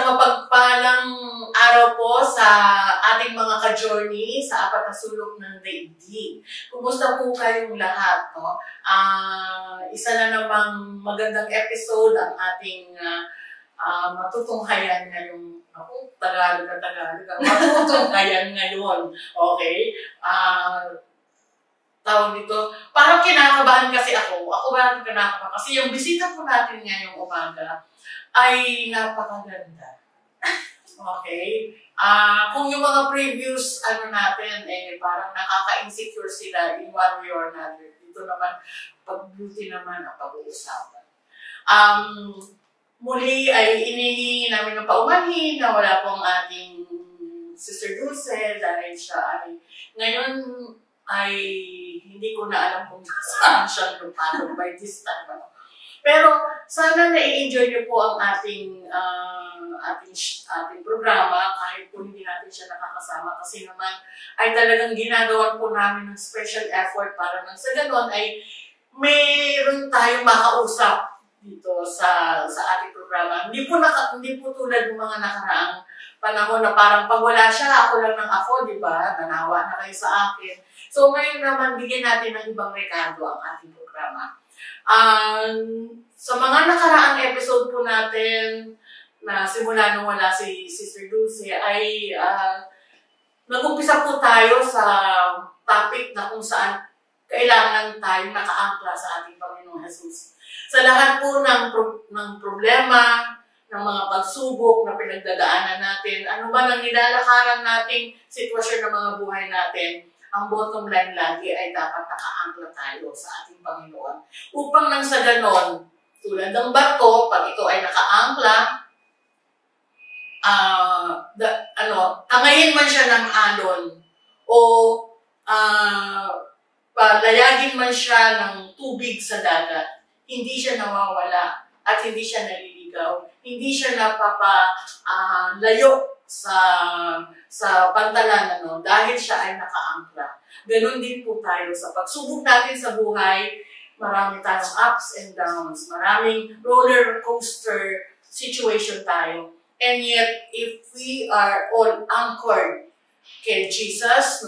mapagpalang araw po sa ating mga ka-journey sa apat na sulok ng daigdig. Kumusta po kayong lahat? No? Isa na namang magandang episode ang ating matutunghayan ngayong Tagalog. Matutunghayan ngayon. Okay? Tawag dito, parang kinakabahan kasi ako. Ako parang kinakabahan kasi yung bisita po natin ngayong umaga ay napakaganda. Okay? Kung yung mga previous natin, parang nakaka-insecure sila in one way or another. Dito naman, pag-beauty naman ang pag-uusapan. Muli ay inihingi namin ng paumanhin na wala pong ating Sister Dulce dahil siya ay ngayon ay hindi ko na alam kung saan siya lupatong by this time. Pero sana na-enjoy niyo po ang ating programa kahit po hindi natin siya nakakasama kasi naman ay talagang ginagawa po namin ng special effort para nang sa ganon ay mayroon tayong makausap dito sa ating programa. Hindi po tulad ng mga nakaraang panahon na parang pag wala siya, ako lang ng ako, di ba? Nanawa na kayo sa akin. So ngayon naman, bigyan natin ng ibang rekado ang ating programa. Sa mga nakaraang episode po natin na simula nung wala si Sister Dulce ay nag-umpisa po tayo sa topic na kung saan kailangan tayo nakaangkla sa ating Panginoong Jesus. Sa lahat po ng problema, ng mga pagsubok na pinagdadaanan natin, ano ba nang nilalakaran nating sitwasyon ng mga buhay natin, ang bottom line lagi ay dapat nakaangkla tayo sa ating Panginoon. Upang nang sa ganon, tulad ng barko, pag ito ay nakaangkla, tangayin man siya ng alon o palayagin man siya ng tubig sa dagat, hindi siya nawawala at hindi siya naliligaw, hindi siya napapalayo sa pantalan dahil siya ay nakaangkla. Ganon din po tayo sa pagsubok natin sa buhay. Marami tayong ups and downs, maraming roller coaster situation tayo. And yet, if we are all anchored kay Jesus,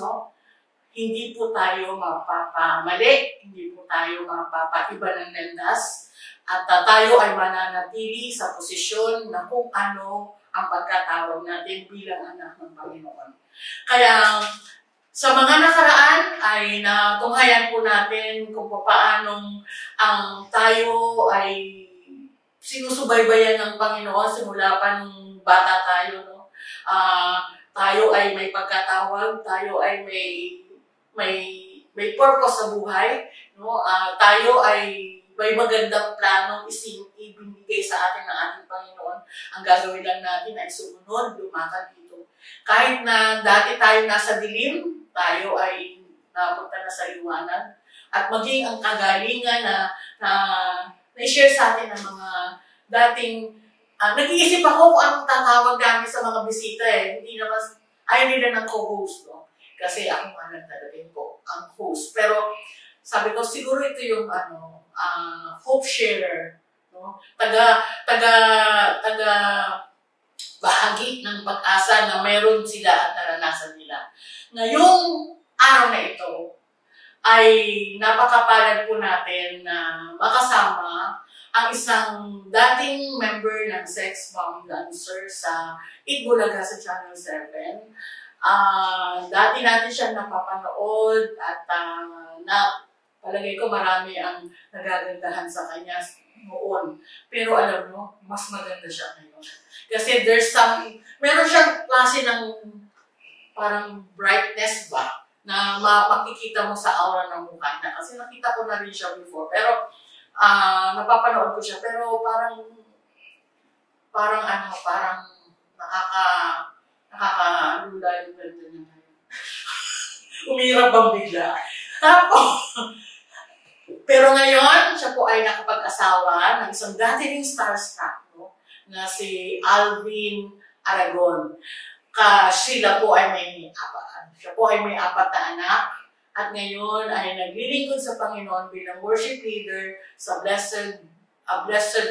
hindi po tayo mapapamali, hindi po tayo mapapaiba ng landas, at tayo ay mananatili sa posisyon na kung ano ang pagkatawag natin bilang anak ng Panginoon. Kaya sa mga nakaraan ay natunghayan po natin kung paanong ang tayo ay sinusubaybayan ng Panginoon simula pa nung bata tayo. Tayo ay may pagkatawag, tayo ay may purpose sa buhay. Tayo ay may magandang planong ibinigay sa atin ng ating Panginoon. Ang gagawin lang natin ay sumunod, lumakad dito. Kahit na dati tayo nasa dilim, tayo ay napunta na sa liwanag. At maging ang kagalingan na na-share sa atin ng mga dating nag-iisip ako kung anong tatawag namin sa mga bisita Hindi naman, ayaw nila ng co-host, Kasi ako nga nagdalagin ko ang host. Pero sabi ko, siguro ito yung hope sharer, taga bahagi ng pag-asa na meron sila at naranasan nila. Ngayong araw na ito ay napakapalad po natin na makasama ang isang dating member ng Sex Bomb Dancer sa Itbulaga sa Channel 7. Dati natin siya napapanood at palagay ko marami ang nagagandahan sa kanya noon. Pero alam mo, mas maganda siya ngayon. Kasi meron siyang klase ng parang brightness ba na makikita mo sa aura ng mukha niya. Kasi nakita ko na rin siya before. Pero napapanood ko siya. Pero parang nakaka-lula yung ganda niya ngayon. Umirap bang bigla? Pero ngayon, siya po ay nakapag-asawa ng isang dati ring starstruck, na si Alvin Aragon. Siya po ay may apat na anak at ngayon ay naglilingkod sa Panginoon bilang worship leader sa Blessed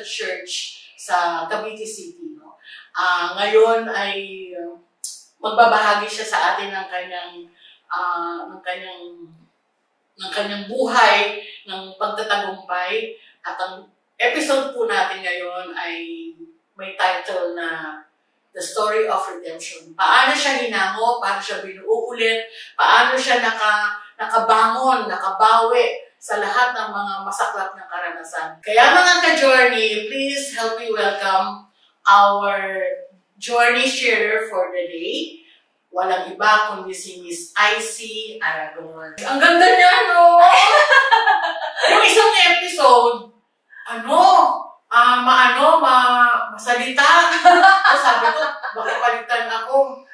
Church sa Cavite City. Ngayon ay magbabahagi siya sa atin ng kanyang ng kanyang ng kanyang buhay, ng pagtatagumpay. At ang episode po natin ngayon ay may title na The Story of Redemption. Paano siya hinango, paano siya binuo ulit, paano siya nakabangon, nakabawi sa lahat ng mga masaklap na karanasan. Kaya mga ka-journey, please help me welcome our journey sharer for the day. Walang iba kundi si Miss IC Aragon. Ang ganda niya, no? Yung isang episode, masalita. Sabi ko, baka palitan ako.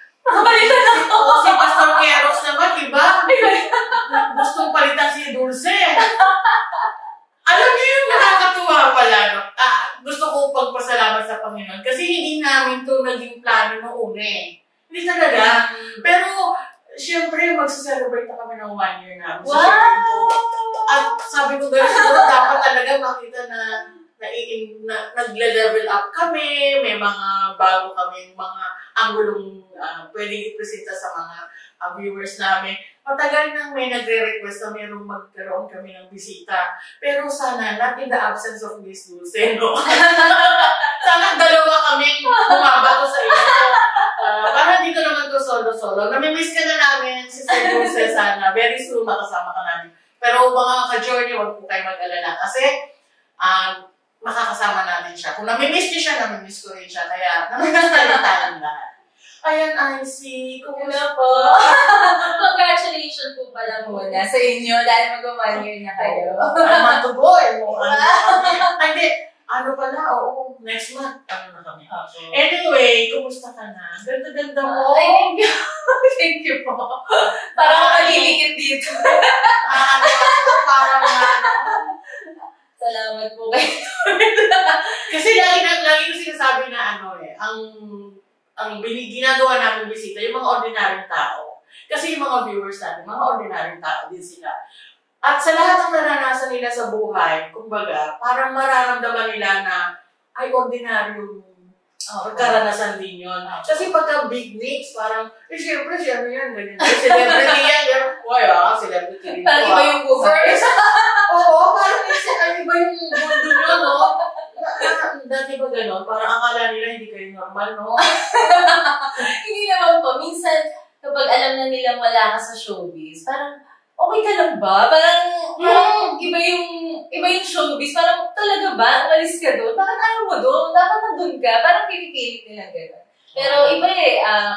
Si Pastor Keros naman, diba? Gustong palitan si Dulce. Alam niyo yung nakakatuwa pala, no? Gusto ko pagpasalamat sa Panginoon kasi hindi namin to naging plano noong una eh. Hindi talaga. Pero, siyempre, magsa-celebrate na kami ng 1 year namin. Wow! At sabi ko, guys, siguro dapat talaga makita na nagle-level up kami, may mga bago kami, mga anggulong pwedeng ipresenta sa mga viewers namin. Matagal nang may nagre-request na mayroong magkaroon kami ng bisita. Pero sana, not in the absence of Miss Dulce, no? Sana dalawa kaming bumabato sa inyo. Para dito naman to solo-solo. Namimiss ka na namin, Sister Dulce, sana. Very soon makasama ka namin. Pero mga ka-journey, huwag po kayo mag-alala. Kasi, makakasama natin siya. Kung namimiss niyo siya, namimiss ko rin siya. Kaya, namimiss na rin tayong lahat. Ayan, IC. Hello po. Congratulations po pala muna sa inyo dahil mag-1 year na kayo. Naman to boy. Hindi, pala, oo, next month, na kami. Anyway, kumusta ka na? Ganda-ganda mo. Ay, thank you. Thank you po. Parang malilikit dito. Parang Salamat po kayo. Kasi lagi ko sinasabi na ang ginagawa namin bisita, yung mga ordinaryong tao. Kasi yung mga viewers natin, mga ordinaryong tao din sila. At sa lahat ng naranasan nila sa buhay, kumbaga, parang mararamdaman nila na ay ordinaryong karanasan din yun. Kasi pagka big names, parang, siyempre, siya yan, ganyan. Celebrity yan, celebrity rin. Parang iba yung movers. Oo, parang iba yung mundo nyo, no? Dati ba gano'n? Parang akala nila hindi kayo normal, no? Hindi naman po. Minsan, kapag alam na nilang wala ka sa showbiz, parang, okay ka lang ba? Parang iba yung showbiz. Parang, talaga ba? Umalis ka doon? Bakit ayaw mo doon? Dapat nandun ka. Parang pinipilit nila gano'n. Pero iba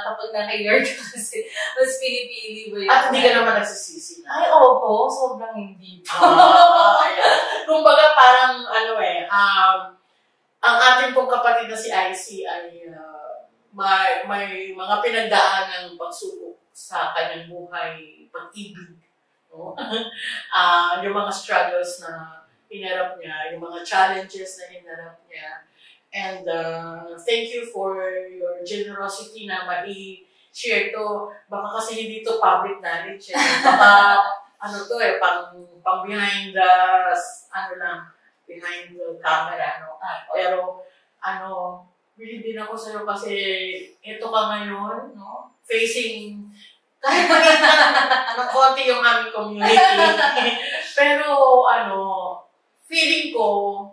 kapag naka-Lord ka kasi, mas pinipili mo yun. At hindi ka naman nagsisisi na. Ay, opo. Sobrang hindi po. Kumbaga parang, ang ating pong kapatid na si IC ay may mga pinagdaan ng pagsubok sa kanyang buhay, pag-ibig. No? Yung mga struggles na hinarap niya, yung mga challenges na hinarap niya. And thank you for your generosity na mai-share to. Baka kasi hindi to public knowledge. Baka pang behind the, behind the camera. Pero, bilib din ako sa'yo kasi ito ka ngayon, no? Facing, kahit maliit na konti yung aming community. Pero, feeling ko,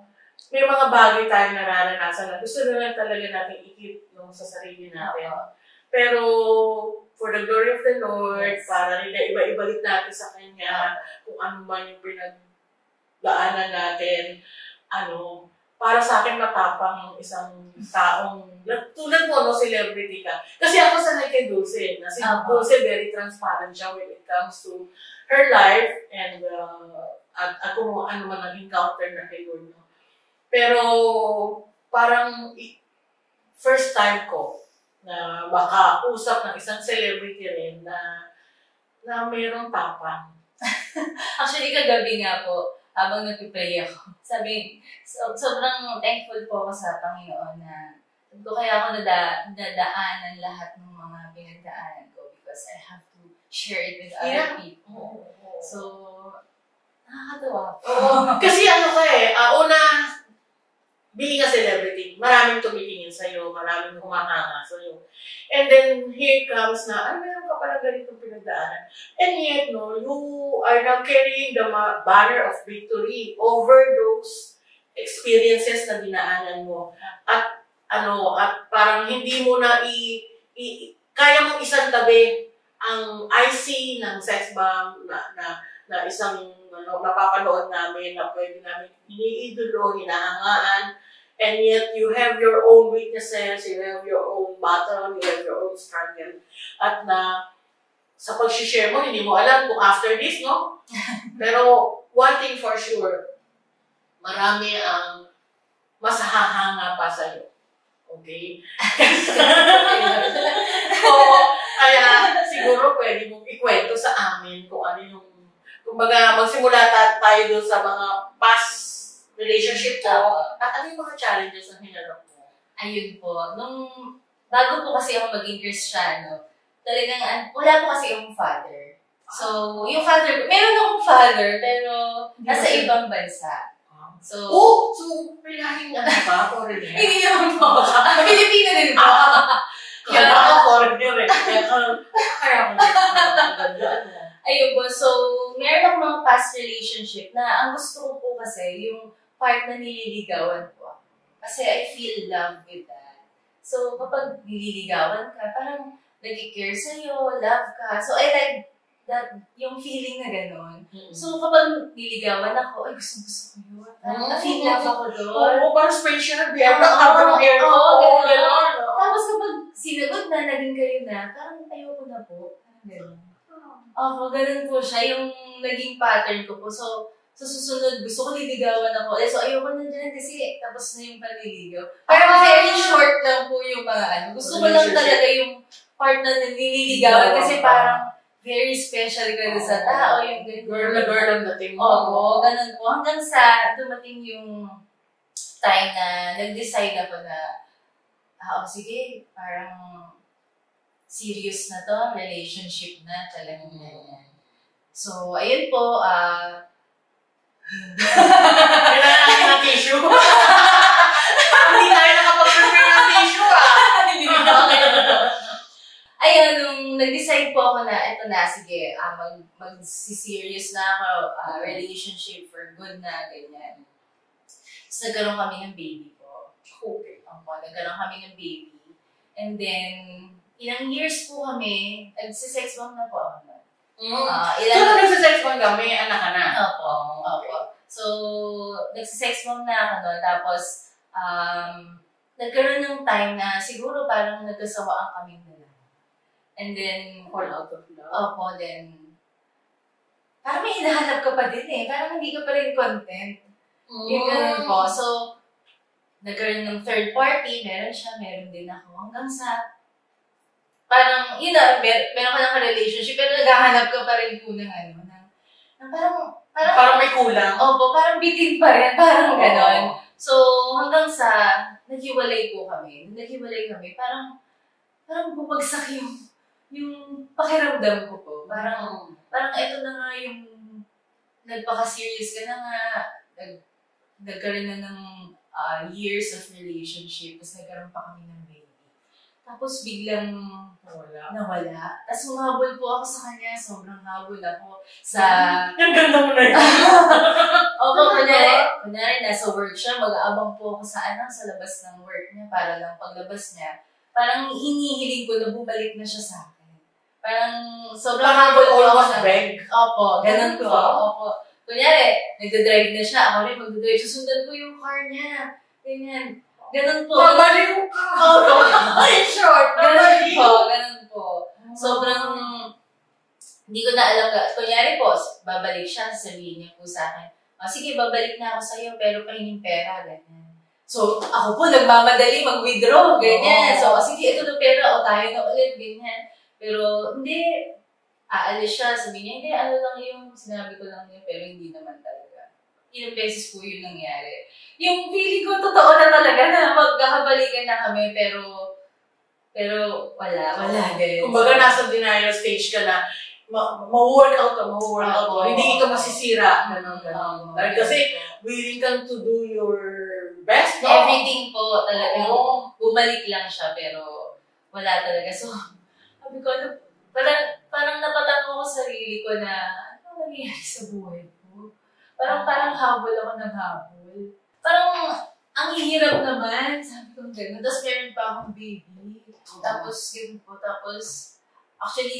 may mga bagay tayong nararanasan na gusto na lang talaga natin ikip sa sarili natin. Pero, for the glory of the Lord, para nila iba-ibalik natin sa Kanya, kung ano man yung pinagdaanan natin, para sa akin matapang yung isang taong, tulad mo, no, celebrity ka. Kasi ako sanay kay Dulce, na si Dulce very transparent siya when it comes to her life and at kung ano man ang encounter na kay Lord. No? Pero parang first time ko na makausap ng isang celebrity rin na mayroong tapang. Actually, kagabi nga po, habang nagpipray ako, sobrang thankful po ako sa Panginoon na kaya ako nadaanan lahat ng mga pinagdaanan ko because I have to share it with other people. So, nakakatawa po. Kasi being a celebrity, maraming tumitingin sa'yo, maraming humahanga sa'yo. And then, here comes na, ay, meron ka pala ganitong pinagdaanan. And yet, no, you are now carrying the banner of victory over those experiences na dinaanan mo. At, parang hindi mo na kaya mong isang tabi ang IC ng sex bomb na isang napapanood namin na pwede namin iniidolo, hinahangaan, and yet you have your own weaknesses, you have your own battle, you have your own struggle. At sa pag-share mo, hindi mo alam kung after this, no? Pero one thing for sure, marami ang mas hahanga pa sa'yo. Okay? Oo, kaya siguro pwede mong ikwento sa amin kung ano yung kumbaga, magsimula tayo doon sa mga past relationship ko. At ano yung mga challenges na hinarap mo? Ayun po. Bago po kasi ako maging Kristiyano, talagang, wala po kasi yung father. So, yung father, meron akong father, pero nasa ibang bansa. So, so, pilahing ba? Foreigner? Hindi naman po. Pilipino din po. Kaya ako foreigner eh. Kaya mo Ayun po, so, meron akong mga past relationship na ang gusto ko po kasi yung part na nililigawan ko. Kasi I feel love with that. So, kapag nililigawan ka, parang nag-care sa'yo, love ka. So, I like that, yung feeling na gano'n. So, kapag nililigawan ako, ay gusto ko yun. Na-feel love ako doon. Oo, parang special. Gano'n. Tapos kapag sinagot na, naging kayo na, parang ayoko na po. Gano'n. Ganun po siya, yung naging pattern ko po. So, sa susunod, gusto ko niligawan ako. So, ayoko na dyan kasi tapos na yung panliligaw. Parang very short lang po yung mga Gusto ko lang talaga yung part na nililigawan kasi parang very special ka sa tao. Yung girl na girl ang dating mo. Oo, ganun po. Hanggang sa dumating yung time na nag-decide ako na, sige, parang serious na to, relationship na, talagang ganyan. So, ayun po, kailangan natin ng tissue. Hindi tayo nakapag-prepare ng tissue, Ayun, nung nag-decide po ako na, eto na, sige, mag-serious na ako, relationship for good na, ganyan. Tapos nagkaroon kami ng baby po. Okay. Nagkaroon kami ng baby. And then, ilang years po kami, nagsisex bomb na po ako na. So, nagsisex bomb ka, may anak ka na? Opo. So, nagsisex bomb na ako nun. Tapos, nagkaroon ng time na siguro parang nagkasawaan kaming dalawa. And then, fall out of love? Opo, then, parang may hinahanap ka pa din eh. Parang hindi ka pa rin content. Yung ganun po. So, nagkaroon ng third party, meron siya, meron din ako. Hanggang sa, parang, meron ka ng relationship, pero naghahanap ka pa rin po ng parang may kulang. Opo, parang bitin pa rin, parang ganon. So, hanggang sa, naghiwalay po kami. Naghiwalay kami, parang bumagsak yung pakiramdam ko po. Parang ito na nga yung, nagpaka-serious ka na nga, nagkaroon na ng years of relationship, tapos nagkaroon pa kami ng baby. Tapos biglang nawala. Tapos humahabol po ako sa kanya. Sobrang habol ako sa... Yung ganda mo na yun. Opo, kunyari, nasa work siya, mag-aabang po ako sa labas ng work niya para lang paglabas niya. Parang hinihiling ko na bumalik na siya sa akin. Parang sobrang habol po ako sa... Opo, ganun po. Opo. Kunyari, nagdadrive na siya. Ako rin magdadrive. Susundan ko yung car niya. Ganyan. Ganun po. Babaliw ka! In short, ganun po. Sobrang, hindi ko na alam kunyari po, babalik siya, sabihin niya po sa akin, sige, babalik na ako sa'yo, pero pahingin pera, ganyan. So, ako po, nagmamadali, mag-withdraw, ganyan. So, sige, ito na pera, tayo na ulit, ganyan. Pero, hindi, aalis siya, sabihin niya, hindi, lang yung, sinabi ko lang yun, pero hindi naman talaga. Ilang beses po yun nangyari. Yung feeling ko, totoo na talaga na magkakabalikan na kami, pero wala din. Kumbaga, nasa denial stage ka na, ma-workout ka. Hindi ito masisira. Kasi, willing kang to do your best, no? Everything po, talagang Oo. bumalik lang siya, pero wala talaga. So, sabi ko, parang napatanong ko sa sarili ko na, ano nangyayari sa buhay ko? Parang habol ako ng habol. Parang, ang hirap naman, sabi ko gano'n. Tapos meron pa akong baby. Tapos, yun po, tapos, actually,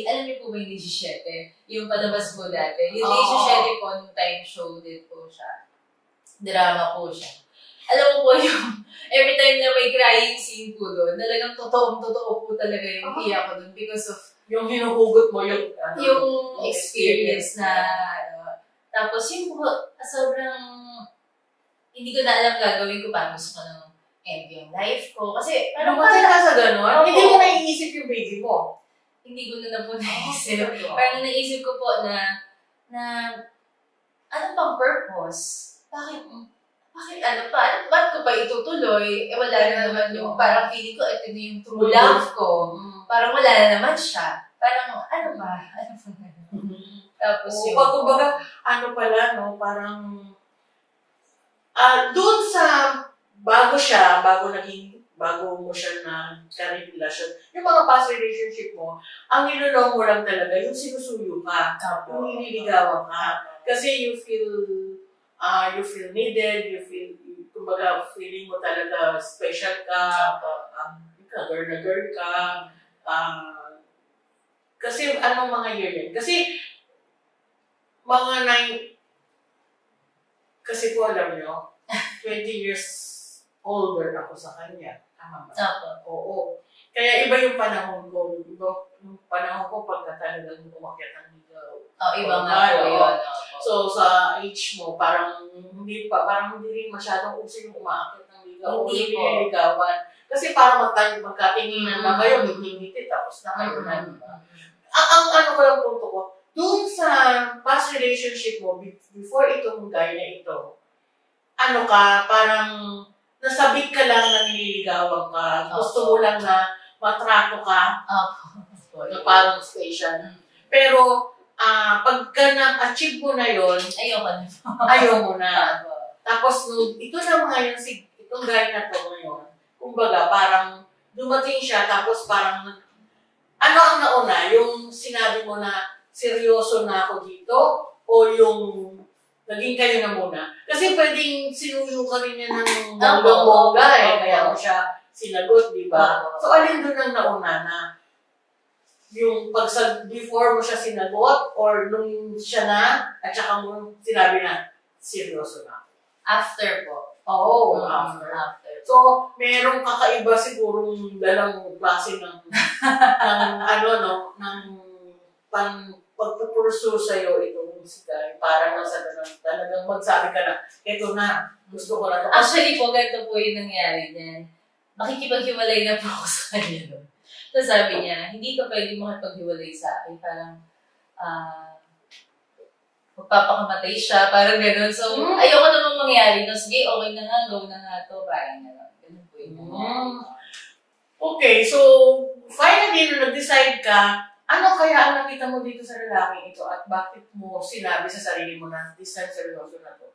alam niyo po ba yung 17? Yung palabas po dati. Yung 17 po, nung time show din po siya. Drama po siya. Alam mo po yung, every time na may crying scene po doon, talagang totoo po talaga yung iyak ko doon because of yung hinuhugot mo, yung experience na, tapos yung po, sobrang, hindi ko na alam gagawin ko, parang gusto ko ng end yung life ko. Kasi, parang Lumating ka sa gano'n, hindi mo naiisip yung baby mo. Hindi ko na po naisip. Parang naisip ko po na ano pang purpose? Ba't ko pa itutuloy? Wala na naman yung, parang feeling ko, ito na yung true love ko. Parang wala na naman siya. Parang, ano ba? Tapos yung... Kumbaga, pala, no, parang, doon sa, bago mo siya na ka-relasyon, yung mga past relationship mo, ang nilolong mo lang talaga, yung sinusuyo ka, yung nililigawan ka. Kasi you feel needed, kumbaga, feeling mo talaga special ka, girl na girl ka, kasi anong mga year yan? Kasi, kasi po alam nyo, 20 years older ako sa kanya. Tama ba? Oo. Kaya iba yung panahon ko. Yung panahon ko pagka talagang umakyat ang ligaw. Iba nga po yun. So, sa age mo, parang hindi rin masyadong uso yung umaakyat ng ligaw. Hindi po. Niligawan. Kasi parang magkatinginan na kayo, ngiti-ngiti, tapos na kayo na. Ang ano ko lang punto ko, doon sa past relationship mo, before itong guy na ito, parang nasabik ka lang na nililigawan ka. Gusto mo lang na matrato ka. Na parang station. Pero, pagka na-achieve mo na yun, ayaw mo na. Tapos, ito na ngayon, itong guy na to ngayon, kumbaga, parang dumating siya, tapos parang, ano ang nauna? Yung sinabi mo na, seryoso na ako dito? O yung naging kayo na muna? Kasi pwedeng sinuyo ka rin niya ng bongga kaya mo siya sinagot, di ba? So, alin doon ang nauna na yung before mo siya sinagot or nung siya na at saka mo sinabi na seryoso na? After po. After. So, merong kakaiba sigurong dalang klase ng pagpupursu sa'yo itong si Guy para na sa ganun, talagang magsabi ka na, eto na, gusto ko na ito. Actually po, ganito po yung nangyari niyan. Makikipaghiwalay na po ako sa kanya doon. So sabi niya, hindi ka pwede makipaghiwalay sa akin. Parang, magpapakamatay siya, parang gano'n. So, ayoko namang mangyari. No, sige, okay na nga, go na nga to, parang gano'n. Ganun po yung nangyari. Okay, so, finally, nung nag-decide ka, ano kaya ang nakita mo dito sa lalaking ito at bakit mo sinabi sa sarili mo na this time seryoso na to?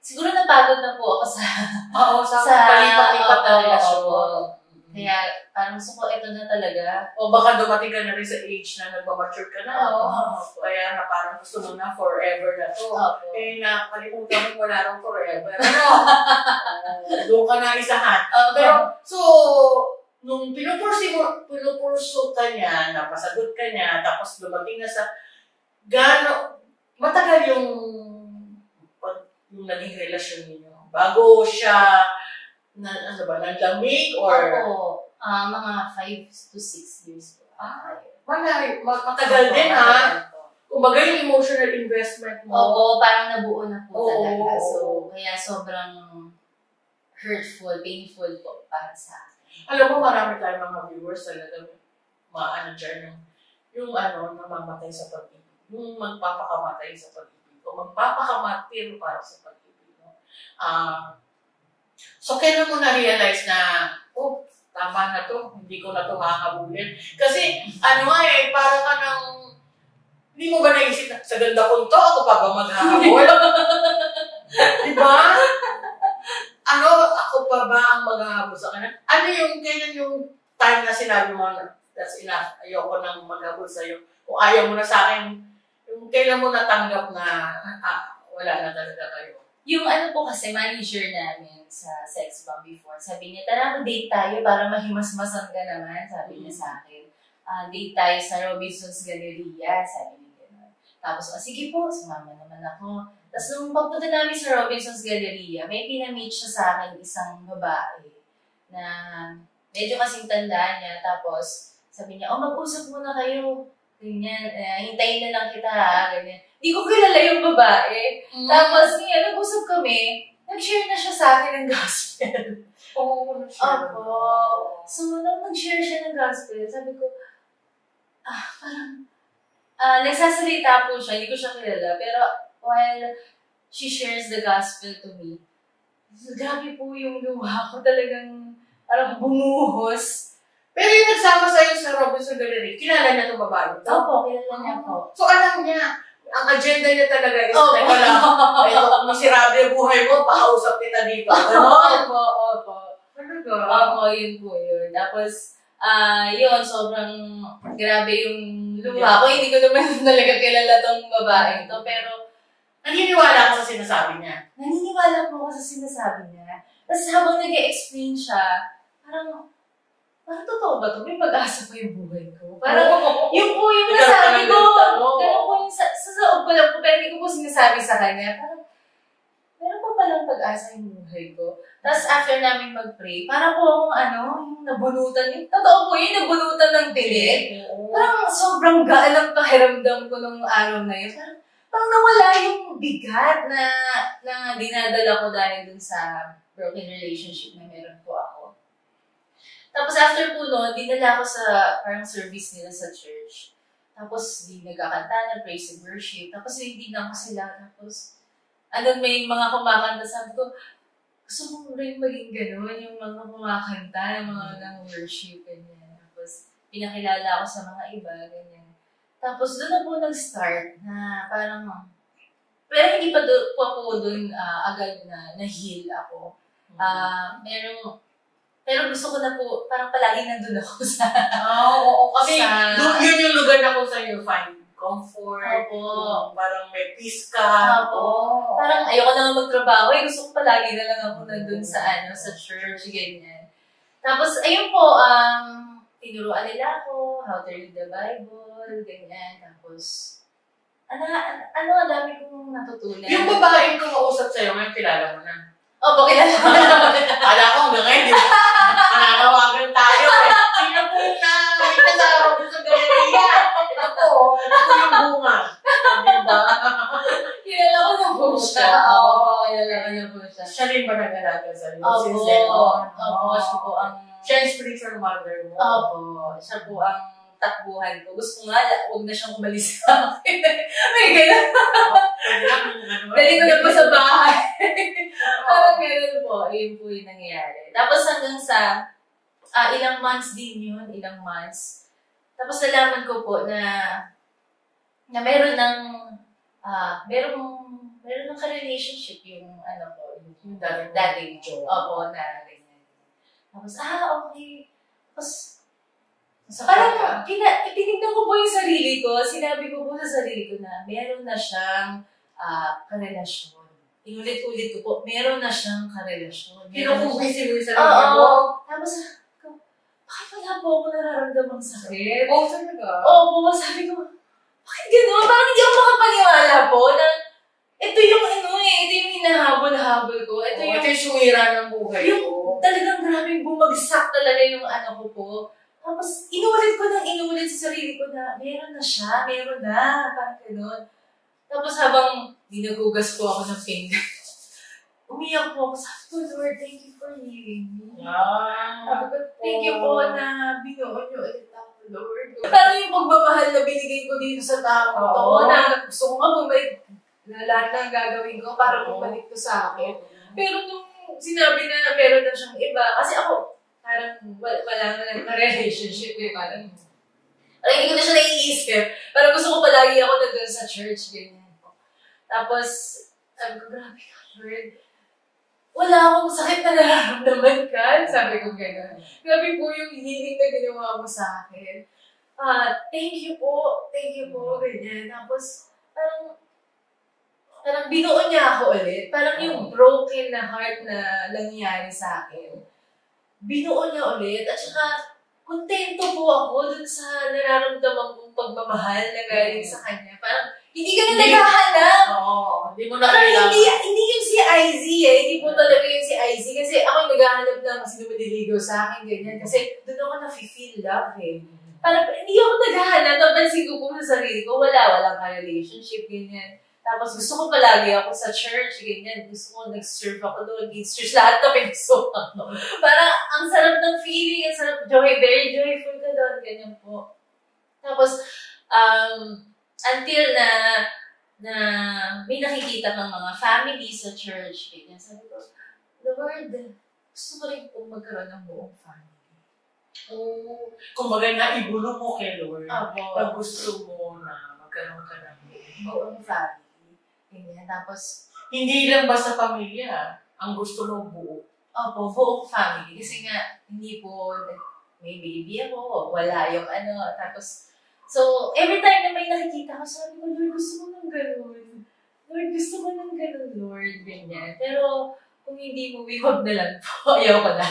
Siguro napagod na po ako sa palipat-lipat na relasyon. Kaya parang gusto ko ito na talaga. O baka dumating ka na rin sa age na nagmamature ka na. Kaya na parang gusto mo na forever na to. Nakalimutan mo wala nang forever. Doon ka na isahan. Pero, so, nung pinupurso ka niya, napasagot ka niya, tapos dumating na sa matagal yung naging relasyon niyo. Bago siya, naglamig or? Mga 5 to 6 years po. Matagal din ha. Kumbaga yung emotional investment mo. Parang nabuo na po talaga. So, kaya sobrang hurtful, painful po para sa akin. Alam mo, marami tayong mga viewers talaga dyan yung namamatay sa pag-ibig. Yung magpapakamatay sa pag-ibig. O magpapakamatir para sa pag-ibig. So, kailan mo na-realize na, tama na to, hindi ko na to makakabulin. Kasi, para ka hindi mo ba naisip na, sa ganda kong to, ako pa ba maghahabol? Diba? Ako pa ba ang maghahabol sa kanya? Kailan yung time na sinabi mo na, that's enough, ayoko nang maghabol sa'yo. Kung ayaw mo na sa akin, yung kailan mo natanggap na wala na talaga kayo? Yung po kasi, manager namin sa sex bomb before, sabi niya, tara mag-date tayo para mahimasmasan ka naman, sabi niya sa akin. Date tayo sa Robinson's Galleria, sabi niya gano'n. Tapos, sige po, sumama naman ako. Tapos nung pagpunta namin sa Robinson's Galleria, may pinamate siya sa akin isang babae na medyo kasing tanda niya. Tapos sabi niya, mag-usap muna kayo. Ganyan, hintayin na lang kita ha. Ganyan. Di ko kilala yung babae. Tapos nag-usap kami, nag-share na siya sa akin ng gospel. Nag-share. Opo. So, nung nag-share siya ng gospel, sabi ko, parang, nagsasalita po siya, hindi ko siya kilala. Pero, while she shares the gospel to me, grabe po yung luha ko, talagang parang bumuhos. Pero yung nagsama sa'yo sa Robinson Gallery, kilala niya itong babae ito? Opo, kilala niya po. So alam niya, ang agenda niya talaga is, ito, miserable buhay mo, pakausap kita dito. Opo. Talaga? Opo, yun po yun. Tapos, yun, sobrang grabe yung luha ko. Hindi ko naman talaga kilala tong babae ito, pero naniniwala ka sa sinasabi niya? Naniniwala po ako sa sinasabi niya. Tapos habang nag-e-explain siya, parang totoo ba ito? May pag-asa pa yung buhay ko. Parang, yun po yung nasabi ko. Ganun po yung sa loob ko lang po, pero hindi ko po sinasabi sa kanya. Parang, meron pa palang pag-asa yung buhay ko. Tapos after namin mag-pray, parang po akong yung nabunutan. Totoo po yun, nabunutan ng tinik. Parang sobrang gaan ang pakiramdam ko nung araw na yun. Parang nawala yung bigat na dinadala ko dahil dun sa broken relationship na meron po ako. Tapos after po no, dinala ako sa parang service nila sa church. Tapos di nagkakanta na praise and worship. Tapos hindi na ako sila. Tapos may mga kumakanta. Sabi ko, gusto ko rin maging gano'n. Yung mga kumakanta, yung mga nang-worship, ganyan. Tapos pinakilala ako sa mga iba, ganyan. Tapos doon na po nag-start na parang, pero hindi pa po doon agad na na-heal ako. Pero gusto ko na po, parang palagi nandun ako sa... Oo, kasi yun yung lugar na kung saan you find comfort. Opo. Parang may peace ka. Opo. Parang ayoko na magtrabaho. Gusto ko palagi na lang ako nandun sa church, ganyan. Tapos, ayun po, tinuruan nila ako how to read the Bible, ganyan. Tapos, ang dami kong natutunan. Yung babaeng kumausap sa'yo, ngayon kilala mo na. Opo, kilala mo na. Kala ko hanggang ngayon, di ba? Nananawagan tayo eh. Sino po yung nakita sa Robinson Galleria? Ito po yung bunga. Diba? Kilala ko na po siya. Oo, kilala ko na po siya. Siya rin ba nag-alaga sa'yo? Opo, siya po ang... Siya yung spiritual mother mo. Opo, siya po ang takbuhan ko. Gusto ko nga, huwag na siyang umalis sa akin. May gano'n. Dali ko na po sa bahay. Parang gano'n po. Yun po yung nangyayari. Tapos hanggang sa ilang months din yun. Tapos nalaman ko po na meron ng ka-relationship yung yung dating joke. Opo, na ganyan. Tapos, okay. Tapos, parang, tinignan ko po yung sarili ko, sinabi ko po sa sarili ko na meron na siyang karelasyon. Inulit-ulit ko po, meron na siyang karelasyon. Kinukumbisi mo yung sarili mo? Tapos, bakit wala po ako nararamdamang sakit? Oo, talaga? Oo, sabi ko, bakit gano'n? Parang hindi ako makapaniwala po na ito yung hinahabol-habol ko. Ito yung sumira ng buhay ko. Talagang grabing bumagsak talaga yung ko po. Tapos, inulit ko sa sarili ko na, meron na, parang gano'n. Tapos habang dinagugas ko ako ng finger, umiyak po ako, sabi ko, Lord, thank you for healing me. Sabi ko, thank you po na binuon niyo ulit ako, Lord. Parang yung pagmamahal na binigay ko dito sa tao to, na gusto ko nga bumalik na lahat ng gagawin ko para bumalik ko sa akin. Pero nung sinabi na meron na siyang iba, kasi ako, parang wala na relationship eh, parang hindi ko na siya naiisip. Parang gusto ko palagi ako nandun sa church, ganyan. Tapos, Sabi ko, grabe ka, Lord. Wala akong sakit na nararamdaman ka. Sabi ko gano'n. Grabe po yung healing na ginawa mo sa akin. Thank you po, ganyan. Tapos, parang binuo niya ako ulit. Parang yung broken na heart na nangyari sa akin. Binuo niya ulit. At saka, kontento po ako dun sa nararamdaman kong pagmamahal na galing sa kanya. Parang, hindi ka na naghahanap. Oo, hindi mo na kailangan. Hindi yung si IZ eh. Hindi po talaga yung si IZ. Kasi ako yung naghahanap na kasi dumadiligaw sa akin, ganyan. Kasi doon ako na-feel love eh. Parang hindi ako naghahanap. Napansin ko po sa sarili ko, walang ka-relationship, ganyan. Tapos gusto ko palagi ako sa church, ganyan. Gusto ko nag-serve ako doon, kids church, lahat na pinso. Parang ang sarap ng feeling, ang sarap, very joyful ka doon, ganyan po. Tapos, until na may nakikita kang mga family sa church, ganyan. Sabi ko, Lord, gusto ko rin po magkaroon ng buong family. Kumbaga naibulong mo kay Lord. Opo. Na gusto mo na magkaroon ka ng Buong family. Ganyan. Tapos, hindi lang basta pamilya. Ang gusto mo buo. opo, buong family. Kasi nga, hindi po may baby ako, wala yung Tapos, so, every time na may nakikita ko, sabi ko, Lord, gusto ko ng ganun. Lord, gusto ko ng ganun, Lord. Ganyan. Pero, kung hindi mo, wag na lang po. Ayoko na.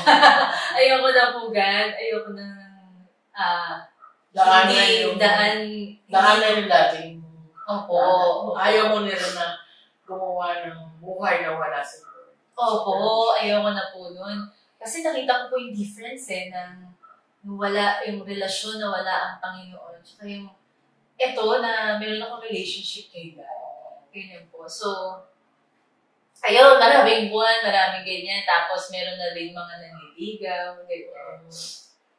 Ayoko na po, God. Ayoko na daan na yung dating. Opo. Ayaw mo nila na gumawa ng buhay na wala sa Lord. Opo, ayoko na po nun. Kasi nakita ko po yung difference ng wala yung relasyon na wala ang Panginoon. Tsaka yung na meron akong relationship kay God. Ganyan po. So, ayun, maraming buwan, maraming ganyan. Tapos meron na rin mga nanliligaw, ganyan.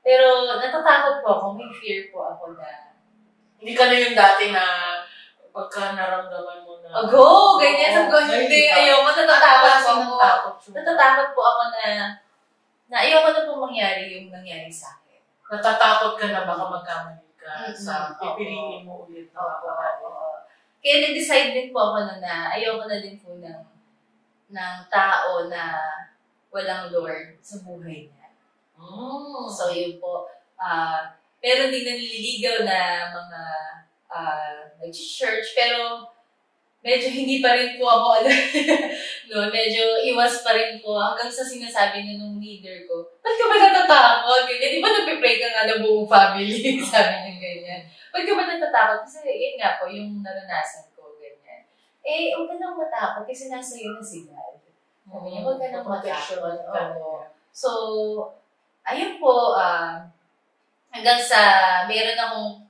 Pero natatakot po ako, may fear po ako na hindi ka na yung dati na pagka naramdaman mo na ganyan. Sabi ko, hindi, ayoko, natatakot po ako. Natatakot po ako na ayoko na po mangyari yung nangyari sa akin. Natatakot ka na baka magkamali ka sa pipiliin mo ulit. Kaya nag-decide din po ako na ayoko na din po ng tao na walang Lord sa buhay niya. So yun po. Meron din nanliligaw na mga nag-church, pero medyo hindi pa rin po ako no, medyo iwas pa rin po hanggang sa sinasabi na nung leader ko, ba't ka ba natatakot? Ganyan, di ba nagpipray ka nga ng buong family? Sabi niya ganyan. Ba't ka ba natatakot? Kasi yun nga po, yung naranasan ko, ganyan. Huwag ka nang matakot kasi nasa iyo na si God. Sabi niya, huwag ka nang matakot. So, ayun po, hanggang sa meron akong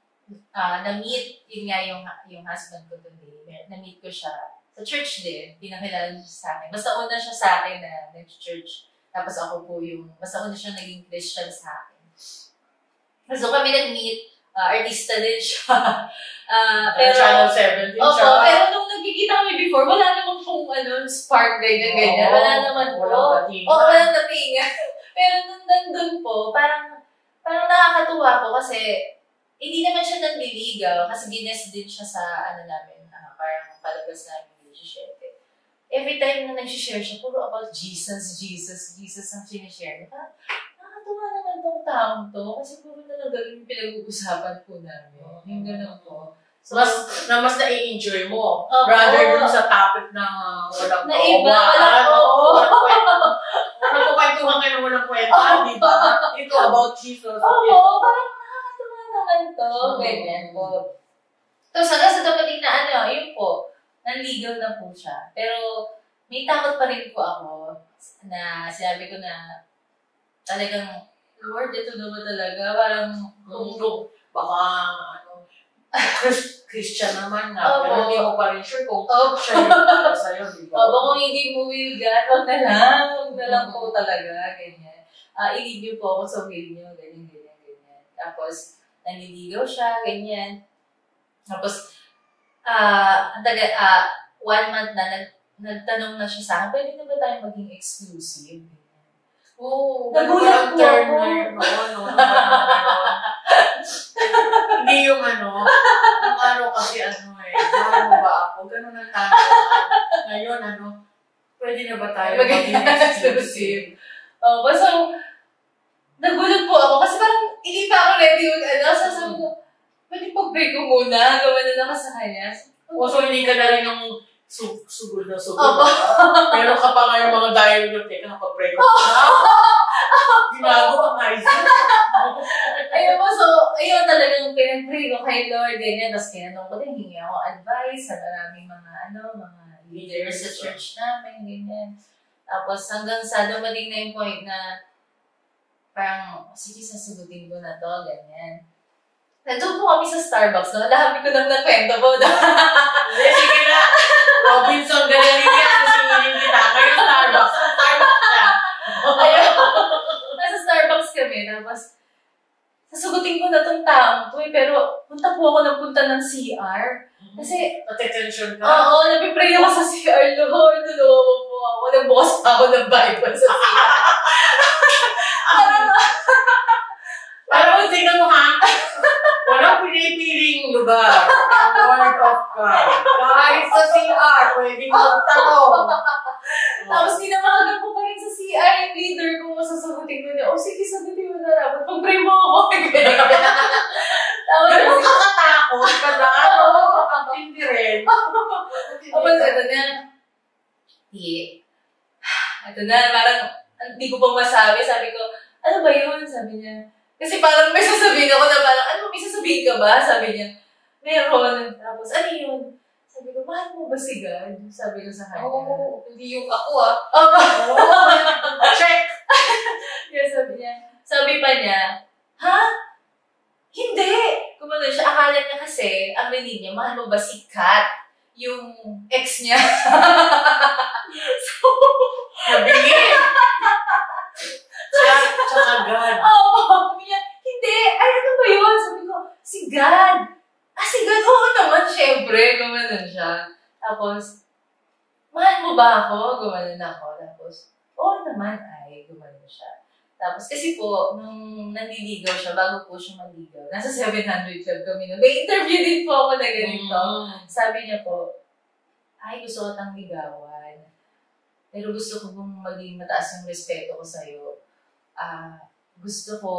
na-meet, yun nga yung husband ko today. Na-meet ko siya sa church din. Pinakilala siya sa akin. Basta una siya sa akin na nag-church. Tapos ako po basta una siya naging Christian sa akin. So kami nag-meet, artista din siya. Pero, Channel 7 din siya. Pero nung nagkikita kami before, wala namang kung spark, ganyan. Wala naman po. Walang datingan. Pero nung nandun po, parang nakakatuwa po kasi hindi naman siya nanliligaw kasi gines din siya sa namin, parang palabas namin relationship. Every time na nag-share siya, puro about Jesus ang sinishare niya. Nakakatuwa naman tong taong to kasi puro talaga yung pinag-uusapan po namin. Yung gano'n po. So, mas na-i-enjoy mo. Rather dun sa topic na walang na iba, walang kwentuhan kayo na walang kwenta, di ba? Ito about Jesus. Parang nakakatuwa naman to. Ganyan po. Tapos hanggang sa dapating na yun po, nanligaw na po siya. Pero may takot pa rin po ako na sinabi ko na talagang, Lord, ito naman talaga. Parang, baka, Christian naman na. Pero hindi mo pa rin sure kung siya yung para sa'yo, di ba? Kung hindi mo will God, wag na lang po talaga. Ganyan. I-lead niyo po ako sa will niyo. Ganyan. Tapos, nanliligaw siya, ganyan. Tapos, 1 month na, nagtanong na siya sa akin, pwede na ba tayo maging exclusive? Nagulat po ako. Hindi yung yung kasi mahal mo ba ako? Ganun ang tanong. Ngayon, tayo maging exclusive. So, nagulat po ako kasi parang hindi pa ako ready sasabi ko, pwede pag-break ko muna, gawa na lang sa kanya. So, hindi ka na rin yung sugod na sugod. Pero kapag nga yung mga diary nyo, teka, nakapag-break ko na. Ginago ang Isaac. Ayun po, so, ayun talagang pinag-pray ko kay Lord, ganyan. Tapos kinanong ko din, hingi ako advice sa maraming mga leaders sa church namin, ganyan. Tapos hanggang sa dumating na yung point na parang, sige, sasagutin ko na to, ganyan. Nandun po kami sa Starbucks, no? Dami ko nang nakwento po. Sige na. Robinson Galleria, sisingin kita. Kayo Starbucks. Starbucks na. Ayun. Nasa Starbucks kami, tapos sasagutin ko na tong taong to pero punta po ako ng punta ng CR. Kasi, attention ka? Oo, nabipray ako sa CR. Lord, tulungan po ako. Nagbukas pa ako ng Bible sa CR. Parang tingnan mo ha, walang pinipiling lugar. Word of God. Kahit sa CR, pwede magtanong. Tapos kinamahagan ko pa rin sa CR yung leader ko, sasagutin ko niya, sige, sagutin mo na dapat. Pag-pray mo ako. Ganun kakatakot ka na. Hindi rin. Tapos ito na, ito na, parang hindi ko pa masabi. Sabi ko, ano ba yun? Sabi niya, kasi parang may sasabihin ako na parang, may sasabihin ka ba? Sabi niya, meron. Tapos, ano yun? Sabi ko, mahal mo ba si God? Sabi ko sa kanya. Hindi yung ako Check! Kaya sabi pa niya, ha? Hindi! Kumano siya, akala niya kasi, ang rinig niya, mahal mo ba si Kat? Yung ex niya. So, nabingin! Tsaka God. Hindi, ano ba yun? Sabi ko, si God. Si God, oo naman, syempre, gumanon siya. Tapos, mahal mo ba ako? Gumanon ako. Tapos, oo naman ay, gumanon siya. Tapos, kasi po, nung nanliligaw siya, bago po siya manligaw, nasa 700 Club kami. May interview din po ako na ganito. Sabi niya po, ay, gusto ko tang ligawan. Pero gusto ko kung maging mataas yung respeto ko sa'yo. Gusto ko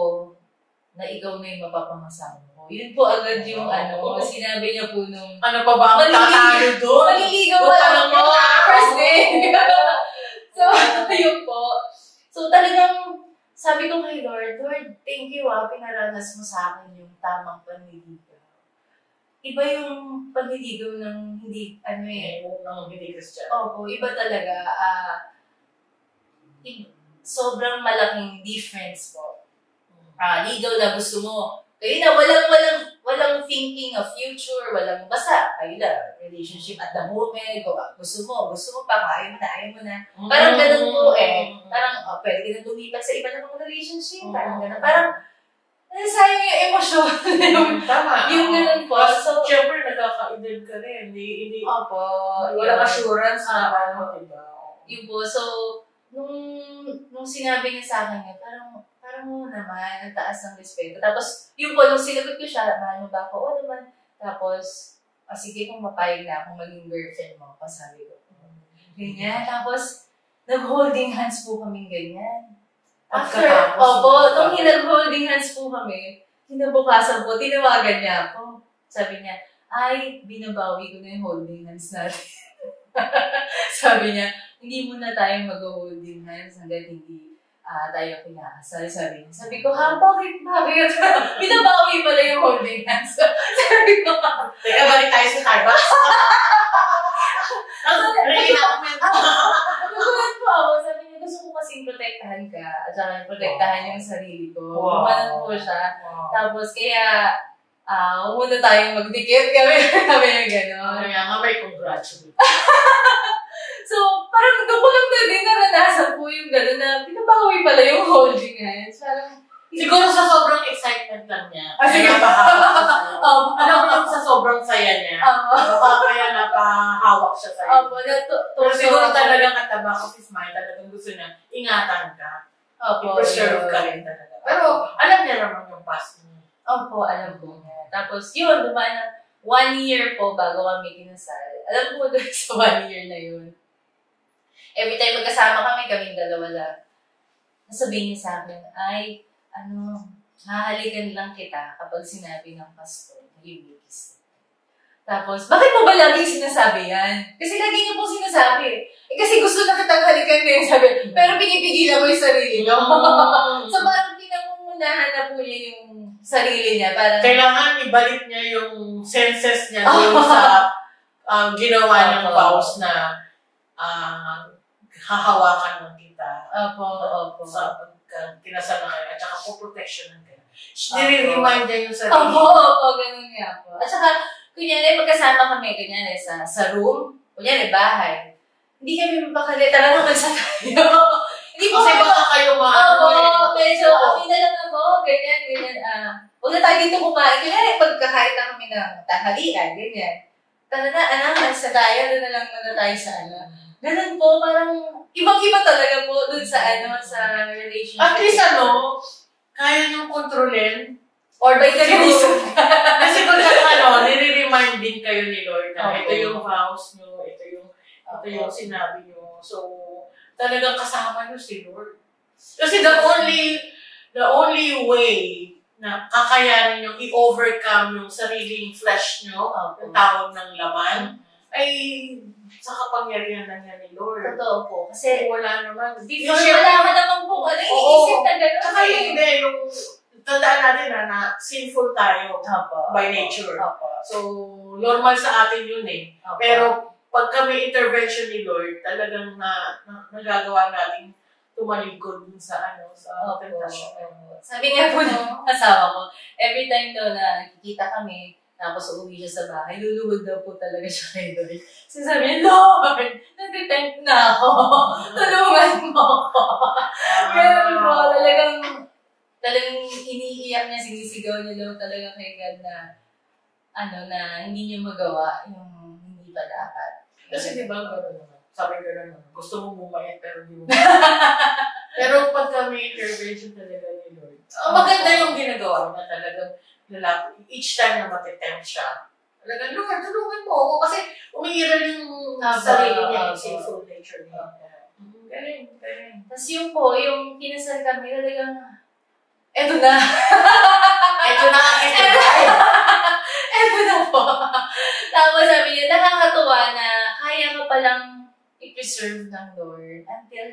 na ikaw na yung mapapangasama mo. Yun po agad yung sinabi niya po nung... Ano pa ba ang tatalo doon? Maliligaw pa lang po. First day. So, yun po. So, talagang sabi ko kay Lord, thank you pinaranas mo sa akin yung tamang panliligaw. Iba yung panliligaw ng hindi, ng hindi Christian. Opo, iba talaga. Sobrang malaking difference po. Ligaw na gusto mo. Kayo na, walang thinking of future, basta, kayo na, relationship at the moment, gusto mo pa, ayaw mo na. Parang ganun po parang, pwede ka na lumipat sa iba ng relationship, parang ganun. Parang, sayang yung emosyon. Tama. Yung ganun po. So, siyempre, nagkakaedad ka rin. Hindi, opo. walang assurance na diba? Yun po. So, nung sinabi niya sa akin yun, parang naman, ang taas ng respeto. Tapos, yun po, nung sinagot ko siya, mahal mo ba ako? Oo naman. Tapos, sige kung mapayag na akong maging girlfriend mo, sabi ko. Ganyan. Tapos, nag-holding hands po kaming ganyan. Nung nag-holding hands po kami, kinabukasan po, tinawagan niya ako. Sabi niya, ay, binabawi ko na yung holding hands natin. Sabi niya, hindi muna tayo mag-holding hands hanggang hindi tayo pinakasal. Sabi ko, bakit? Binabawi pala yung holding hands. Sabi ko, teka, balik tayo sa Starbucks. Nagulat po ako. Sabi niya, gusto ko kasing protektahan ka at saka protektahan yung sarili ko. Gumanon po siya. Tapos, kaya, muna tayong magdikit. Kami yung gano'n. Kaya nga may congratulations. So, parang doon ko lang na din naranasan po yung gano'n na pinabawi pala yung holding hands. Siguro sa sobrang excitement lang niya. Sige. Alam mo sa sobrang saya niya. Kaya napahawak siya sa'yo. Pero siguro talagang kataba of his mind, talagang gusto niya, ingatan ka. I-preserve ka rin talaga. Pero alam niya naman yung past niya. Alam ko niya. Tapos yun, dumaan na 1 year po bago kami kinasal. Alam ko doon sa 1 year na yun. every time magkasama kami, kaming dalawa lang. Nasabihin niya sa akin, ay, hahalikan lang kita kapag sinabi ng pastor na you will kiss. Tapos, bakit mo ba lagi sinasabi yan? Kasi lagi niyo po sinasabi. Kasi gusto na kitang halikan ko yung sabi, pero pinipigilan mo yung sarili niyo. So, parang pinangungunahan na po niya yung sarili niya. Parang, kailangan ibalik niya yung senses niya doon sa ginawa niyang vows na hahawakan ng kita. Opo. Sa kinasal na kayo. At saka po protection ng kayo. Nire-remind niya yung sarili. Opo, ganun nga po. At saka, kunyari, magkasama kami, kunyari, sa room, kunyari, bahay. Hindi kami mapakali, tara naman sa tayo. Hindi po kasi baka kayo medyo, kami na lang ako, ganyan. Huwag na tayo dito kumain. Kunyari, pagkakain na kami ng tanghalian, ganyan. Tara na, sa tayo, doon na lang muna tayo sa Ganun po, parang, ibang-iba talaga po doon sa sa relationship. At least kaya niyong kontrolin. Or by the reason. Kasi kung nire-remind din kayo ni Lord na ito yung vows niyo, ito yung sinabi niyo. So, talagang kasama niyo si Lord. Kasi the only way na kakayanin niyo i-overcome yung sariling flesh niyo, yung tawag ng laman, ay sa kapangyarihan na niya ni Lord. Totoo po. Kasi wala naman. Before wala ka naman po, iniisip na gano'n. Saka hindi, yung tandaan natin na sinful tayo by nature. So, normal sa atin yun eh. Pero, pag kami intervention ni Lord, talagang nagagawa natin tumalikod sa tentasyon. Sabi nga po ng asawa ko, every time daw na nakikita kami, tapos uuwi siya sa bahay, luluhod daw po talaga siya kay Lord. So sabi niya, Lord, nag-tempt na ako. Tulungan mo ako. Ganun po, talagang iniiyak niya, sinisigaw niya daw talaga kay God na na hindi niya magawa yung hindi pa dapat. Kasi di ba, sabi ko naman, gusto mo bumait pero hindi mo pero pagka may intervention talaga ni Lord, maganda yung ginagawa niya talagang each time na matitempt siya. Talagang, Lord, tulungan mo ako kasi umiiral yung sarili niya, yung sinful nature niya. Galing. Tapos yung kinasal kami, talagang eto na. Eto na po. Tapos sabi niya, nakakatuwa na kaya ka palang i-preserve ng Lord until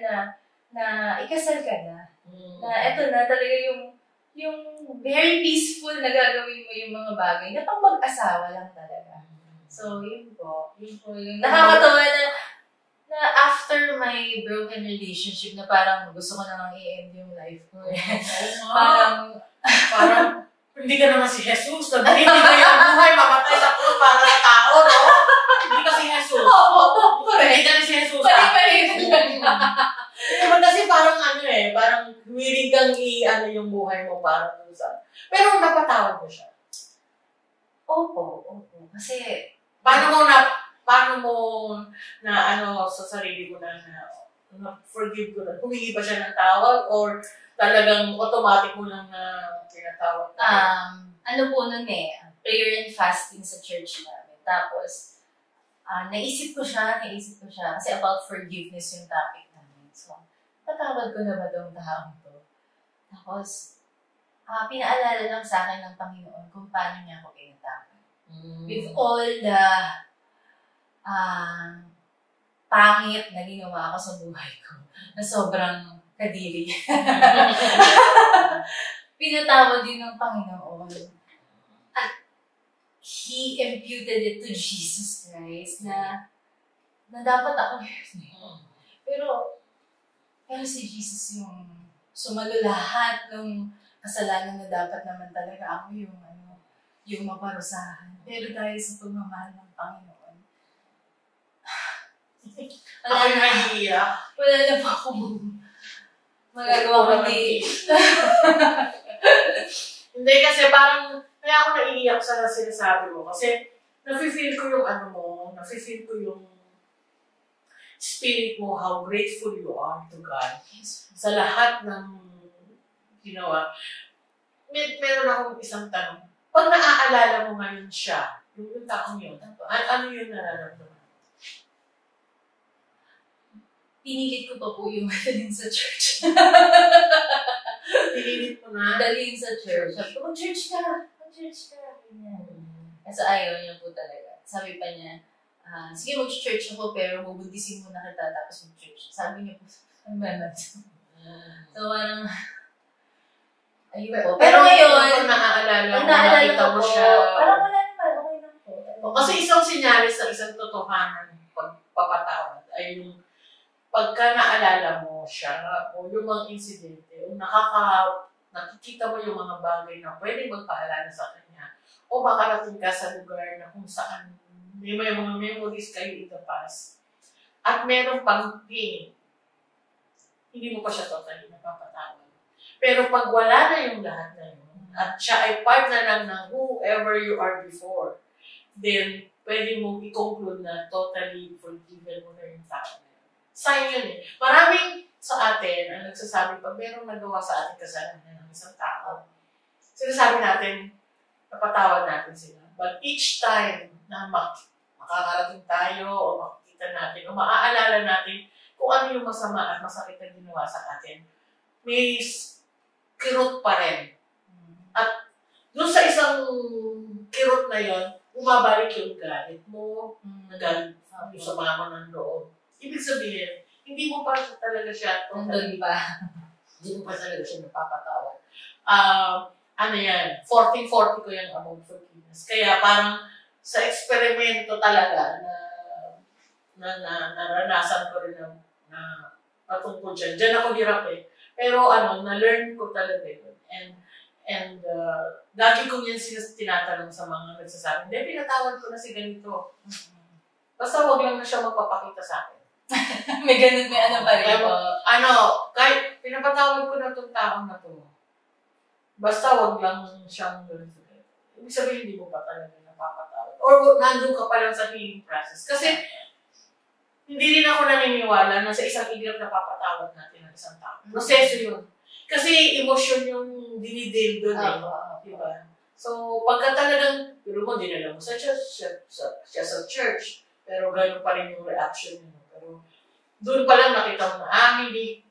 na ikasal ka na. Na eto na talaga yung very peaceful na gagawin mo yung mga bagay na pang mag-asawa lang talaga. So, yun po yung nakakatuwa na after my broken relationship na parang gusto ko nang i-end yung life ko. Parang hindi ka naman si Jesus. Hindi ba yung buhay mamatay sa krus para sa tao, no? Hindi ka si Jesus. Hindi ka si Jesus. Pali-pali. Kasi parang parang willing kang yung buhay mo para sa. Pero napatawad mo siya. Opo. Kasi, paano mo sa sarili ko na forgive ko na, humingi pa siya ng tawad or talagang automatic mo lang na pinatawad? Po nun prayer and fasting sa church namin. Tapos, naisip ko siya kasi about forgiveness yung topic namin. So, patawad ko na ba itong taong to? Tapos, pinaalala lang sa akin ng Panginoon kung paano niya ako pinatawad. With all the pangit na ginawa ko sa buhay ko, na sobrang kadiri. Pinatawad din ng Panginoon. At He imputed it to Jesus Christ na dapat ako yun. Pero si Jesus yung sumalo lahat ng kasalanan na dapat naman talaga ako yung maparusahan. Pero dahil sa pagmamahal ng Panginoon, Wala na po akong magagawa kundi. Hindi kasi parang, kaya ako naiiyak sa sinasabi mo. Kasi, nafe-feel ko yung nafe-feel ko yung spirit mo, how grateful you are to God. Sa lahat ng ginawa. Meron akong isang tanong. Pag naaalala mo ngayon siya, yung taong yun, ano yung nararamdaman? pinilit ko pa po yung dalhin sa church. Pinilit mo na? Dalhin sa church. Sabi ko, mag-church ka. Mag-church ka. Kasi ayaw niya po talaga. Sabi pa niya, sige, mag-church ako, pero bubuntisin mo na kita, tapos mag-church. Sabi niya po, ano ba naman? So, parang, ayun po. Pero ngayon, nakita mo siya. Parang wala naman, okay lang po. Kasi isang sinyalis ng isang totohanan pagpapatawad ay yung pagka naalala mo siya o yung mga insidente o nakikita mo yung mga bagay na pwedeng magpaalala sa kanya o makarating ka sa lugar na kung saan may mga memories kayo in the past at meron pang pain, hindi mo pa siya totally napapatawad. Pero pag wala na yung lahat na yun at siya ay part na lang ng whoever you are before, then pwede mong i-conclude na totally forgiven mo na yung tao na yun. Sign yun eh. Maraming sa atin ang nagsasabi pag merong nagawa sa ating kasalanan ng isang tao, sinasabi natin, napatawad natin sila. But each time na makakarating tayo o makikita natin o maaalala natin kung ano yung masama at masakit na ginawa sa atin, may kirot pa rin. At doon sa isang kirot na yon, bumabalik yung galit mo, nagalit yung sama mo ng loob. Ibig sabihin, hindi mo pa talaga siya Nandun pa. Hindi mo pa talaga siya napapatawad. Ano yan, 1440 ko yung about forgiveness. Kaya parang sa eksperimento talaga na naranasan ko rin na patungkol dyan. Diyan ako hirap eh. Pero na-learn ko talaga yun. And lagi kong yan tinatanong sa mga nagsasabi, hindi, pinatawad ko na si ganito. Basta huwag lang na siya magpapakita sa akin. May ganun, may ano pa rin po. Kahit pinapatawad ko na itong taong na to, basta huwag lang siyang ganito. Ibig sabihin, hindi mo pa talaga napapatawad. Or nandun ka pa lang sa healing process. Kasi, hindi rin ako naniniwala na sa isang iglap napapatawad natin ng isang tao. Proseso yun. Kasi emosyon yung dinidil doon eh. Diba? So, pagka talagang, pero mo, dinala mo sa church, siya sa church, pero gano'n pa rin yung reaction niya. Pero, doon pa lang nakita mo na, hindi,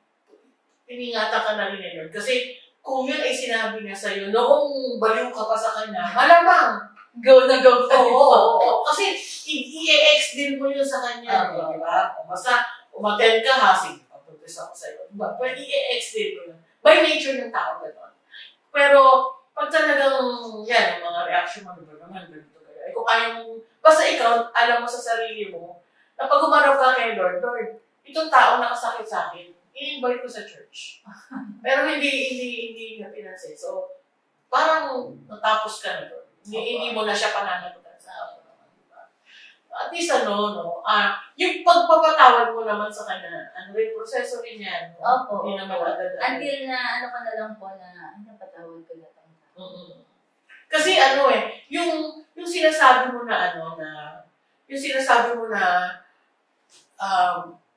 piningatan ka na rin yun. Kasi, kung yun ay sinabi niya sa'yo, noong baliw ka pa sa kanya, malamang, Go na go pa rin po. Oo. Kasi, i-ex din mo yun sa kanya. Diba? Basta, umattend ka ha, sige, pagpuntis ako sa'yo. Diba? Pwede i-ex din mo yun. By nature ng tao gano'n. Pero, pag talagang, yan, yung mga reaction mo, diba naman, ganito kaya. Kung ayaw mo, basta ikaw, alam mo sa sarili mo, na pag umarap ka kay Lord, itong tao nakasakit sa akin, i-invite ko sa church. Pero hindi na pinansin. So, parang natapos ka na doon. Hindi mo na siya pananagutan sa ako naman. Diba? At least yung pagpapatawad mo naman sa kanya, rin, proseso rin yan. Opo. Hindi naman agad. Until na, ka na lang po na, napatawad ko na tayo. Kasi yung sinasabi mo na yung sinasabi mo na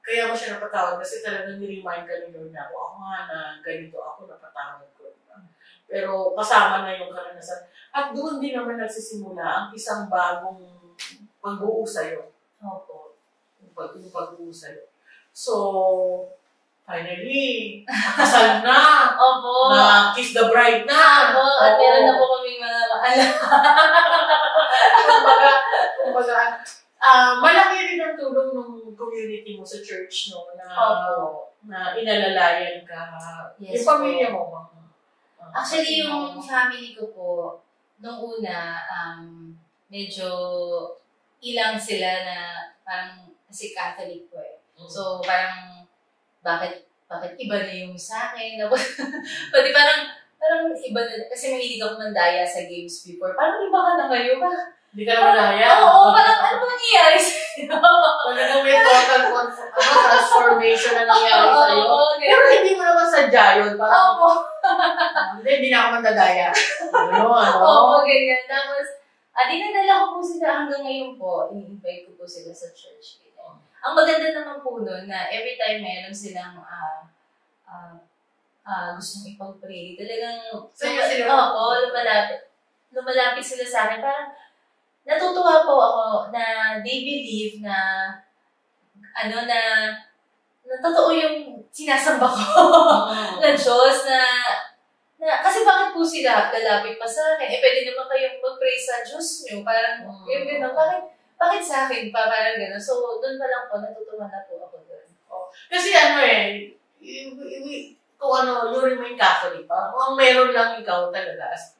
kaya mo siya napatawad kasi talagang ni-remind ka ni Lord na ako nga na ganito ako napatawad ko. Diba? Pero kasama na yung karanasan. At doon din naman nagsisimula ang isang bagong pag-uusay sa'yo. Opo. Yung pag-uusay sa'yo. So, finally, kasal na. Opo. Na kiss the bride na. Opo. At meron na po kaming mga maalala. Kumbaga, malaki rin ang tulong ng community mo sa church, no? Na inalalayan ka. Yes, yung pamilya mo. Actually, yung family ko po, nung una, medyo ilang sila na parang kasi Catholic po eh. So, parang, bakit iba na yung sa akin? Pati parang iba na, kasi mahilig ako mandaya sa games before. Parang iba ka na ngayon, Hindi ka naman nahaya? Oo, parang ano ba nangyayari sa'yo? Talagang may total transformation na nangyayari sa'yo. Pero hindi mo naman sadya yun. Parang, hindi na ako mandadaya. Oo, ganyan. Tapos, dinadala ko po sila hanggang ngayon po. I-invite ko po sila sa church. Ang maganda naman po nun na every time meron silang gustong ipag-pray, talagang lumalapit sila sa akin. Parang natutuwa po ako na they believe na totoo yung sinasamba ko na Diyos na kasi bakit po sila lalapit pa sa akin? Pwede naman kayong mag-pray sa Diyos nyo. Parang, yung gano'n, bakit sa akin pa? Parang gano'n. So, doon pa lang po, natutuwa na po ako doon. Kasi kung you remain Catholic pa, ang meron lang ikaw talaga as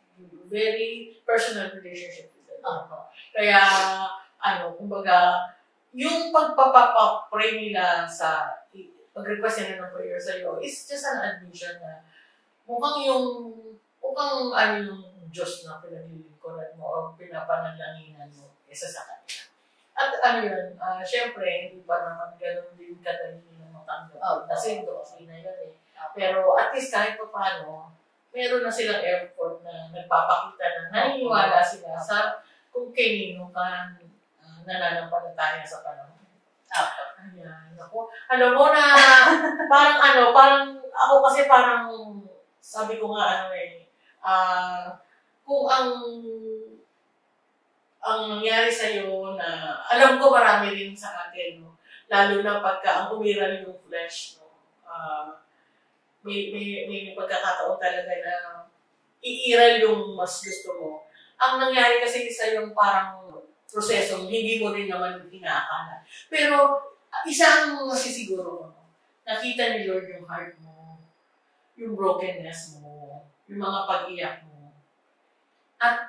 very personal relationship with God. Kaya, kumbaga, yung pagpapapray nila sa pag-request nila ng prayer sa iyo is just an admission na mukhang yung Diyos na pinaglilingkuran mo o pinapanalangin mo isa sa kanila. At syempre, hindi pa naman ganun din kadali ng matanggap. Kasi doon na yun eh. Pero at least kahit pa paano, meron na silang effort na nagpapakita na naniniwala sila sa kung kanino ka nananampalataya sa panahon. Ayan. Ako, alam mo na, parang ako kasi parang, sabi ko nga kung ang nangyari sa'yo na, alam ko marami rin sa atin, no? Lalo na pagka ang umiral yung flesh, no? May pagkakataon talaga na iiral yung mas gusto mo. Ang nangyari kasi sa yung parang prosesong hindi mo rin naman inaakala. Pero isang masisiguro mo, nakita ni Lord yung heart mo, yung brokenness mo, yung mga pag-iyak mo. At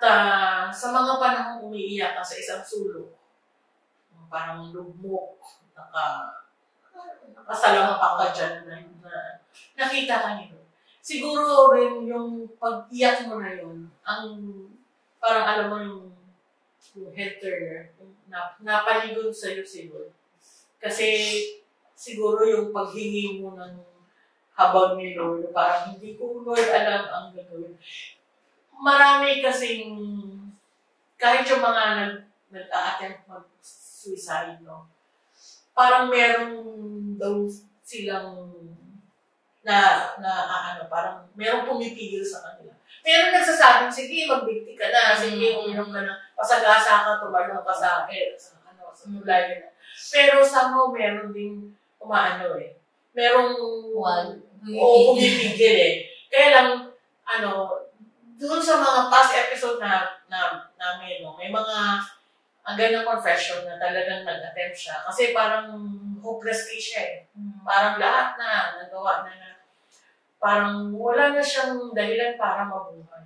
sa mga panahong umiiyak ka sa isang sulok, parang lugmok, nakasalamapak ka dyan na nakita ka niyo. Siguro rin yung pag-iyak mo na yun, ang parang alam mo yung head turner, napaligon sa'yo si Lord. Kasi siguro yung paghingi mo ng habag ni Lord, parang hindi ko Lord alam ang gagawin. Marami kasing, kahit yung mga nag-a-attempt mag-suicide, no? Parang meron daw silang parang merong pumipigil sa kanila. Meron nagsasabing, sige, magbigti ka na, sige, uminom ka na, pasagasa ka, tumalong ka sa tulay na. Pero somehow meron din merong pumipigil eh. Kaya lang, doon sa mga past episode namin, no, may mga ganang confession na talagang nag-attempt siya. Kasi parang hopeless case siya eh. Parang lahat na nagawa na parang wala na siyang dahilan para mabuhay.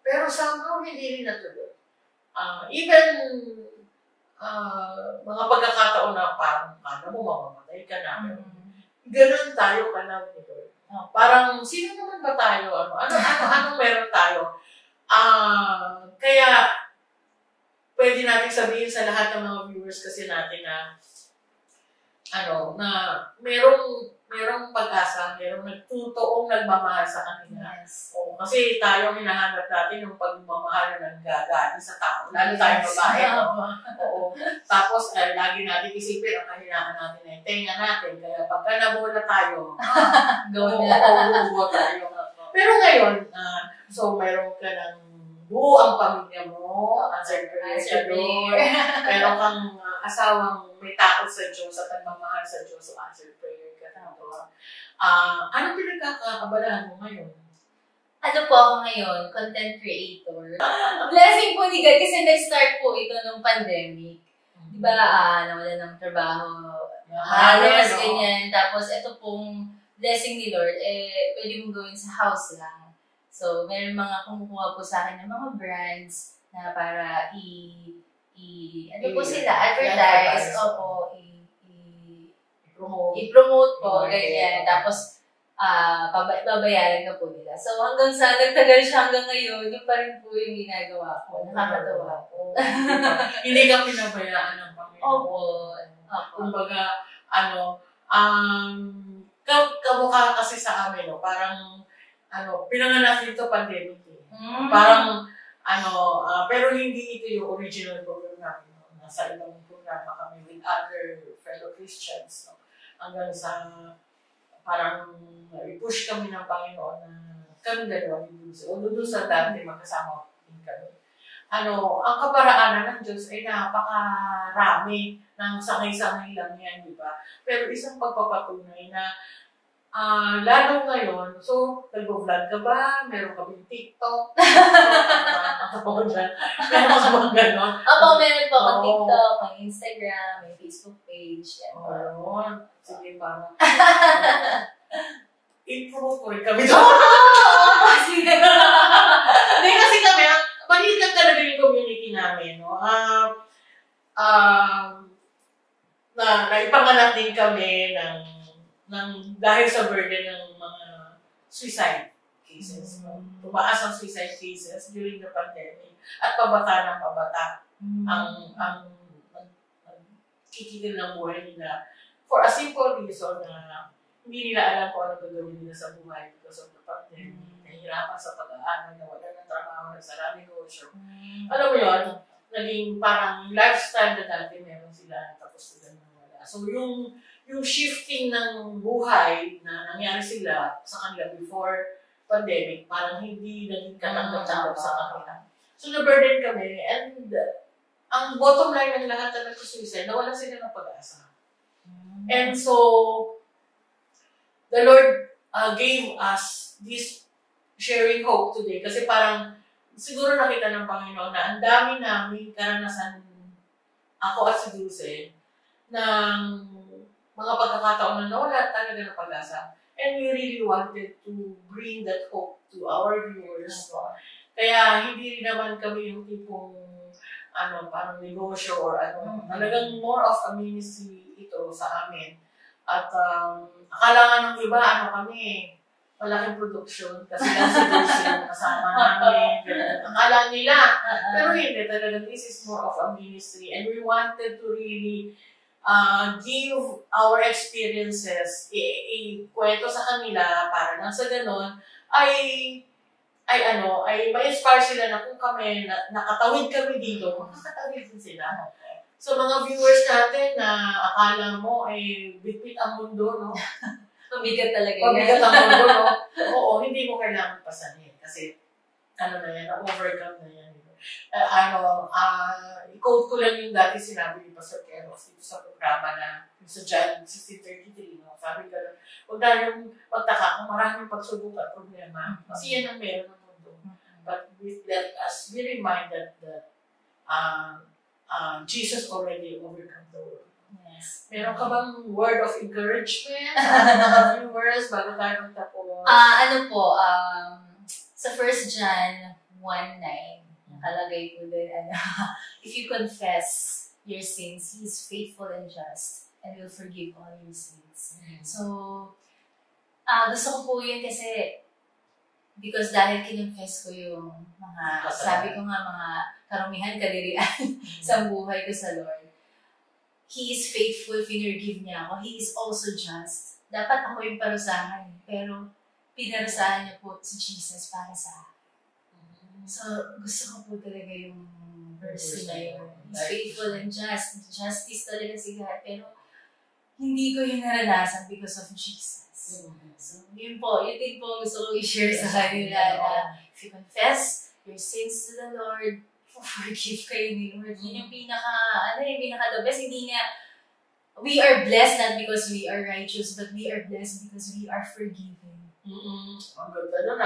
Pero somehow hindi rin natuloy. Even mga pagkakataon na parang mo mamamatay ka na. Ganun tayo ka na nito. Parang sino naman ba tayo? Anong meron tayo? Kaya pwede natin sabihin sa lahat ng mga viewers kasi natin na merong pag-asa, merong nagtutoong nagmamahal sa kanila. Yes. Kasi tayo hinahanap natin yung pagmamahal na nanggagani sa tao. Lalo tayo babae. Oo. Tapos, lagi natin isipin ang kahinaan natin ay tenga natin. Kaya pagka nabola tayo, go tayo. Pero ngayon, so mayroon ka ng buo ang pamilya mo, answer prayer sa Lord. Meron kang asawang may takot sa Diyos at nagmamahal sa Diyos, so answer prayer ka na. Anong pinagkakaabalahan mo ngayon? Ano po ako ngayon? Content creator. Blessing po ni God kasi nag-start po ito nung pandemic. Diba, nawala ng trabaho, halos, ganyan. Tapos ito pong blessing ni Lord, pwede mong gawin sa house lang. So, meron mga kumukuha po sa akin ng mga brands na para advertise, i-promote po, ganyan. Tapos, babayaran ka po nila. So, hanggang sa nagtagal siya hanggang ngayon, yun pa rin po yung ginagawa ko. Nakakatawa po. Hindi ka pinabayaan ng Panginoon. Opo. Kumbaga, kamukha kasi sa amin, no? Parang, pinanganak dito pandemic. Parang, pero hindi ito yung original program namin. No? Nasa ibang programa kami with other fellow Christians. No? Hanggang sa parang i-push kami ng Panginoon na kami dalawa ni Dulce. O doon sa dati magkasama din kami. ang kaparaanan ng Diyos ay napakarami ng sangay-sangay lang yan, di ba? Pero isang pagpapatunay na lalo ngayon, so, nag-vlog ka ba? Meron ka bang TikTok? Meron ka bang gano'n? Opo, meron po akong TikTok, may Instagram, may Facebook page. Oo. Sige, parang. Improve ko rin kami doon. Sige. Hindi, kasi kami, maliit lang talaga yung community namin, no? Naipanganak din kami dahil sa burden ng mga suicide cases. No? Tumaas ang suicide cases during the pandemic at pabata ng pabata ang kikigil ng buhay nila for a simple reason na hindi nila alam kung ano gagawin nila sa buhay because of the pandemic. Nahihirapan sa pag-aaral, nawalan ng trabaho, nagsara negosyo. Alam mo yun, naging parang lifestyle na dati meron sila tapos sila nang wala. So yung shifting ng buhay na nangyari sila sa kanila before pandemic, parang hindi naging katanggap-tanggap sa kanila. So na-burden kami and ang bottom line ng lahat na nagsusuicide, nawalan sila ng pag-asa. And so, the Lord gave us this sharing hope today kasi parang siguro nakita ng Panginoon na ang dami namin karanasan ako at si Dulce ng mga pagkakataon na nawala talaga ng pag-asa. And we really wanted to bring that hope to our viewers. Kaya hindi rin naman kami yung tipong parang negosyo or talagang more of a ministry ito sa amin. At akala nga ng iba, kami, malaking production kasi lang si Dulce yung kasama namin. Akala nila. Pero hindi, talagang this is more of a ministry. And we wanted to really give our experiences, kwento sa kanila para nang sa ganon, ay ma-inspire sila na kung kami, nakatawid kami dito, makakatawid din sila. So mga viewers natin na akala mo ay bitbit ang mundo, no? Mabigat talaga yan. Mabigat ang mundo, no? Oo, hindi mo kailangan pasanin kasi na-overcome na yan. I-quote ko lang yung dati sinabi ni Pastor Keros dito sa programa na sa John 16:33, no? Sabi ka lang, huwag tayong magtaka kung maraming pagsubok at problema. Kasi yan ang meron ng mundo. But let us be reminded that Jesus already overcome the world. Yes. Meron ka bang word of encouragement sa mga viewers bago tayo magtapos? Sa 1 John 1:9, nakalagay po din, if you confess your sins, He is faithful and just and will forgive all your sins. So, gusto ko po yun kasi because dahil kinonfess ko yung sabi ko nga, mga karumihan, kadirian sa buhay ko sa Lord. He is faithful, pinurgive niya ako. He is also just. Dapat ako yung parusahan, pero pinarusahan niya po si Jesus para sa akin. So, gusto ko po talaga yung verse na yun. He's faithful and just. Justice talaga si God, pero hindi ko yun naranasan because of Jesus. So, yun din po gusto ko i-share sa kanila na if you confess your sins to the Lord, forgive kayo ni Lord. Yun yung pinaka the best. Hindi nga, we are blessed not because we are righteous, but we are blessed because we are forgiven. Ang ganda nun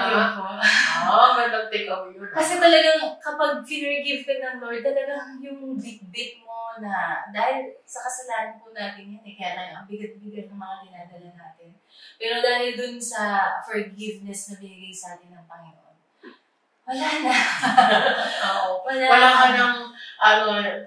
gandang take away yun. Kasi talagang kapag forgive ka ng Lord, talagang yung bit-bit mo na, dahil sa kasalanan po natin yan, kaya tayo ang bigat-bigat ng mga dinadala natin. Pero dahil dun sa forgiveness na binigay sa atin ng Panginoon, wala na. Wala ka ng,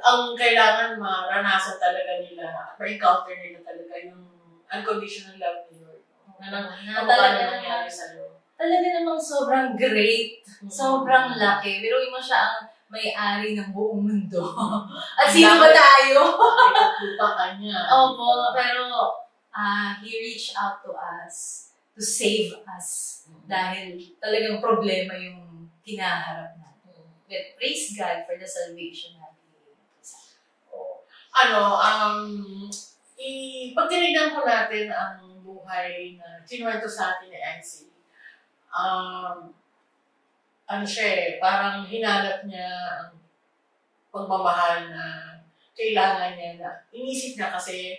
ang kailangan maranasan talaga nila, ma-encounter nila talaga yung unconditional love ni Lord. Na talaga nangyari sa Lord. Talaga namang sobrang great, sobrang laki. Pero mo siya ang may-ari ng buong mundo. At sino ba tayo? Lupa ka niya. Opo, pero He reached out to us to save us. Dahil talagang problema yung kinaharap natin. But praise God for the salvation natin. Pag tinignan ko natin ang buhay na kinuwento sa atin ni Nancy, parang hinanap niya pagmamahal na kailangan niya na, inisip niya kasi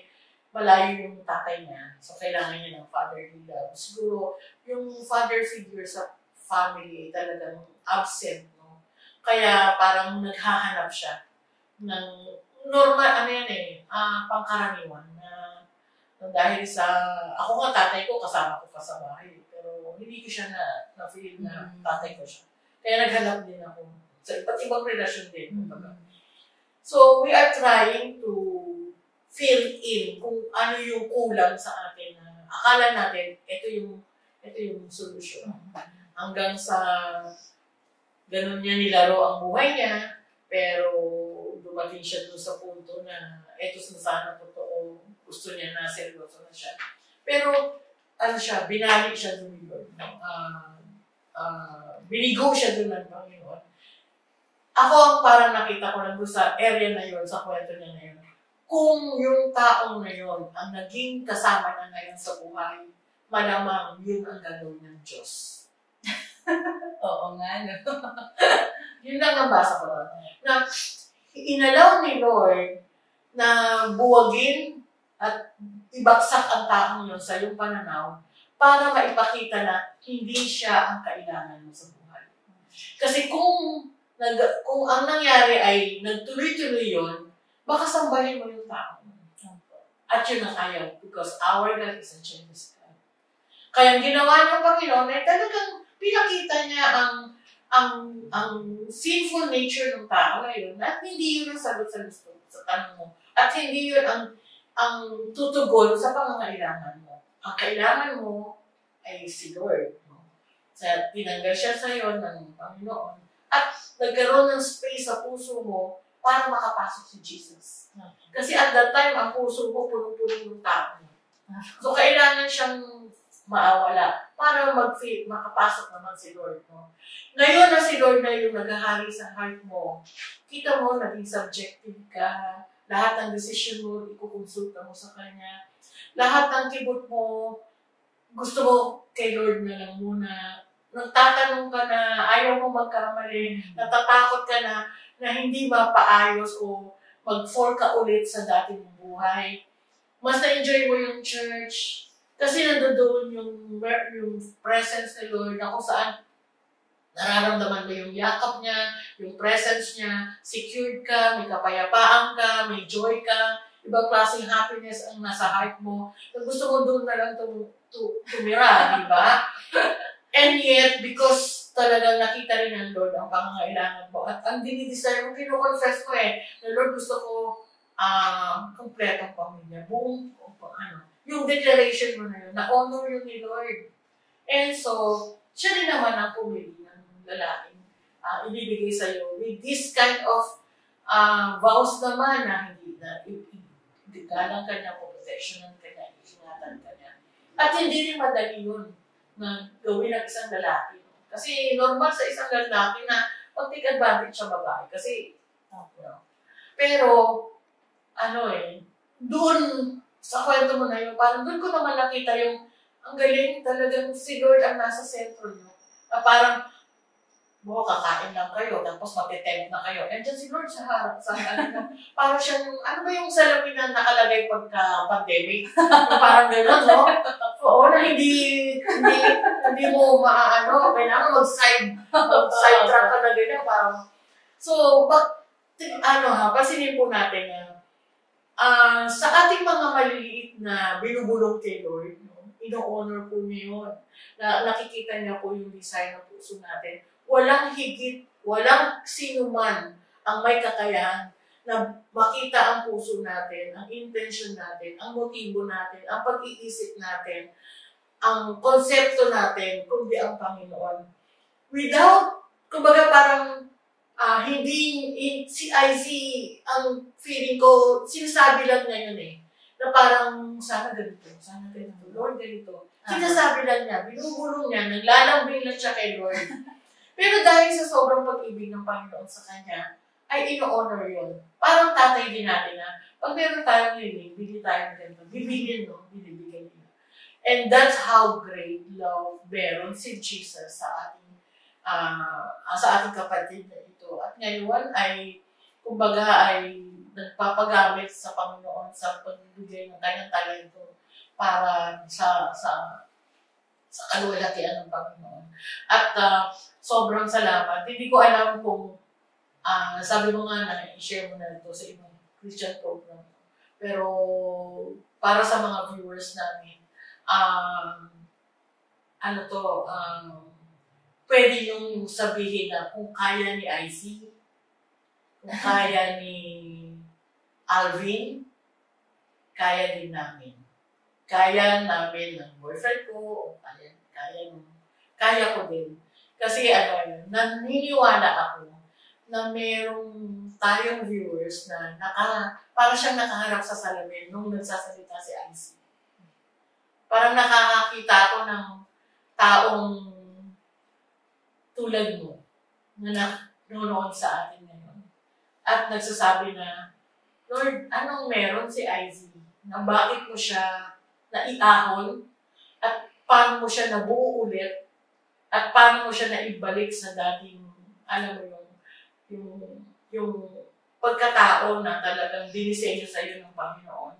malayo yung tatay niya. So, kailangan niya ng fatherly love. Siguro, yung father figure sa family talagang absent, no? Kaya parang naghahanap siya ng normal, pangkaraniwan na dahil sa, ako nga tatay ko, kasama ko pa sa bahay. Pero hindi ko siya na-feel na tatay ko siya. Kaya naghanap din ako sa iba't ibang relasyon din. So, we are trying to fill in kung ano yung kulang sa atin na akala natin ito yung solusyon. Hanggang sa ganun niya nilaro ang buhay niya, pero dumating siya doon sa punto na ito sana totoo, gusto niya na seryoso na siya. Pero binalik siya doon yun. Binigo siya doon ng Panginoon. Ako ang parang nakita ko lang doon sa area na yun, sa kwento niya na yun. Kung yung taong na yun ang naging kasama na ngayon sa buhay, malamang yun ang gagawin ng Diyos. Oo nga, no? Yun lang ang basa ko lang. Na inalaw ni Lord na buwagin at ibagsak ang taong yun sa iyong pananaw para maipakita na hindi siya ang kailangan mo sa buhay. Kasi kung ang nangyari ay nagtuloy-tuloy yun, baka sambahin mo yung tao. At yun ang ayaw, because our God is a jealous God. Kaya ang ginawa ng Panginoon ay talagang pinakita niya ang sinful nature ng tao ngayon at hindi yun ang sagot sa gusto sa tanong mo. At hindi yun ang tutugon sa pangangailangan mo. Ang kailangan mo ay si Lord. No? Tinanggal siya sa iyo ng Panginoon. At nagkaroon ng space sa puso mo para makapasok si Jesus. Kasi at that time, ang puso mo punong-puno ng tao. So, kailangan siyang maawala para makapasok naman si Lord. No? Ngayon na si Lord na yung naghahari sa heart mo, kita mo, naging subjective ka, lahat ng decision mo, ikukonsulta mo sa Kanya, lahat ng kibot mo, gusto mo kay Lord na lang muna, nagtatanong ka na ayaw mo magkamali, natatakot ka na hindi mapaayos o mag-fall ka ulit sa dati mong buhay. Mas na-enjoy mo yung church kasi nandoon yung presence ni Lord na kung saan nararamdaman mo yung yakap niya, yung presence niya, secured ka, may kapayapaan ka, may joy ka, ibang klaseng happiness ang nasa heart mo. Na gusto mo doon na lang tumira, di ba? And yet, because talagang nakita rin ng Lord ang pangangailangan mo. At ang dinidesire mo, kino-confess ko na Lord, gusto ko kompletong pamilya. Buong, yung declaration mo na yun, na-honor yun ni Lord. And so, siya rin naman ang pumili ng lalaking ibibigay sa'yo with this kind of vows naman na hindi galang ka niya, protectionan ka niya, ingatan ka niya. At hindi rin madali yun na gawin ng isang lalaki. Kasi normal sa isang lalaki na mag-take advantage sa babae. Kasi, pero, doon, sa kwento mo na yun, parang doon ko naman nakita yung, ang galing talagang si Lord ang nasa sentro nyo. Na parang, kakain lang kayo, tapos mag-tempt na kayo. And dyan si Lord sa harap, parang siyang, ano ba yung salamin na nakalagay pagka-pandemic? Parang gano'n, no? Oo, na hindi mo kailangan mag-side track ka na ganyan, parang, so, pasinin po natin na, sa ating mga maliliit na binubulong kay Lord, no, ino-honor po niyo yun, na nakikita niya po yung design ng puso natin. Walang higit, walang sino man ang may kakayahan na makita ang puso natin, ang intention natin, ang motibo natin, ang pag-iisip natin, ang konsepto natin, kundi ang Panginoon. Without, kumbaga parang si IC, ang feeling ko, sinasabi lang niya yun na parang sana ganito, Lord ganito. Sinasabi lang niya, binubulong niya, naglalambing lang siya kay Lord. Pero dahil sa sobrang pag-ibig ng Panginoon sa Kanya, ay ino-honor yun. Parang tatay din natin na, pag meron tayong liling, bili tayo ng ganito. Bibigyan, no? Binibigyan niya. And that's how great love meron si Jesus sa ating kapatid na ito. At ngayon ay kumbaga ay nagpapagamit sa Panginoon sa pagbibigay ng kanyang talento para sa kaluwalhatian ng Panginoon. At sobrang salamat. Hindi ko alam kung sabi mo nga na i-share mo na ito sa ibang Christian program. Pero para sa mga viewers namin, pwede yung sabihin na kung kaya ni IC, kung kaya ni Alvin, kaya din namin. Kaya namin ng boyfriend ko, o kaya ko din. Kasi naniniwala ako na merong tayong viewers na parang siyang nakaharap sa salamin nung nagsasalita si IC. Parang nakakakita ako ng taong tulad mo na nanonood sa atin ngayon. At nagsasabi na, Lord, anong meron si IC? Na bakit mo siya naiahon? At paano mo siya nabuo ulit? At paano mo siya naibalik sa dating, yung pagkatao na talagang dinisenyo sa iyo ng Panginoon.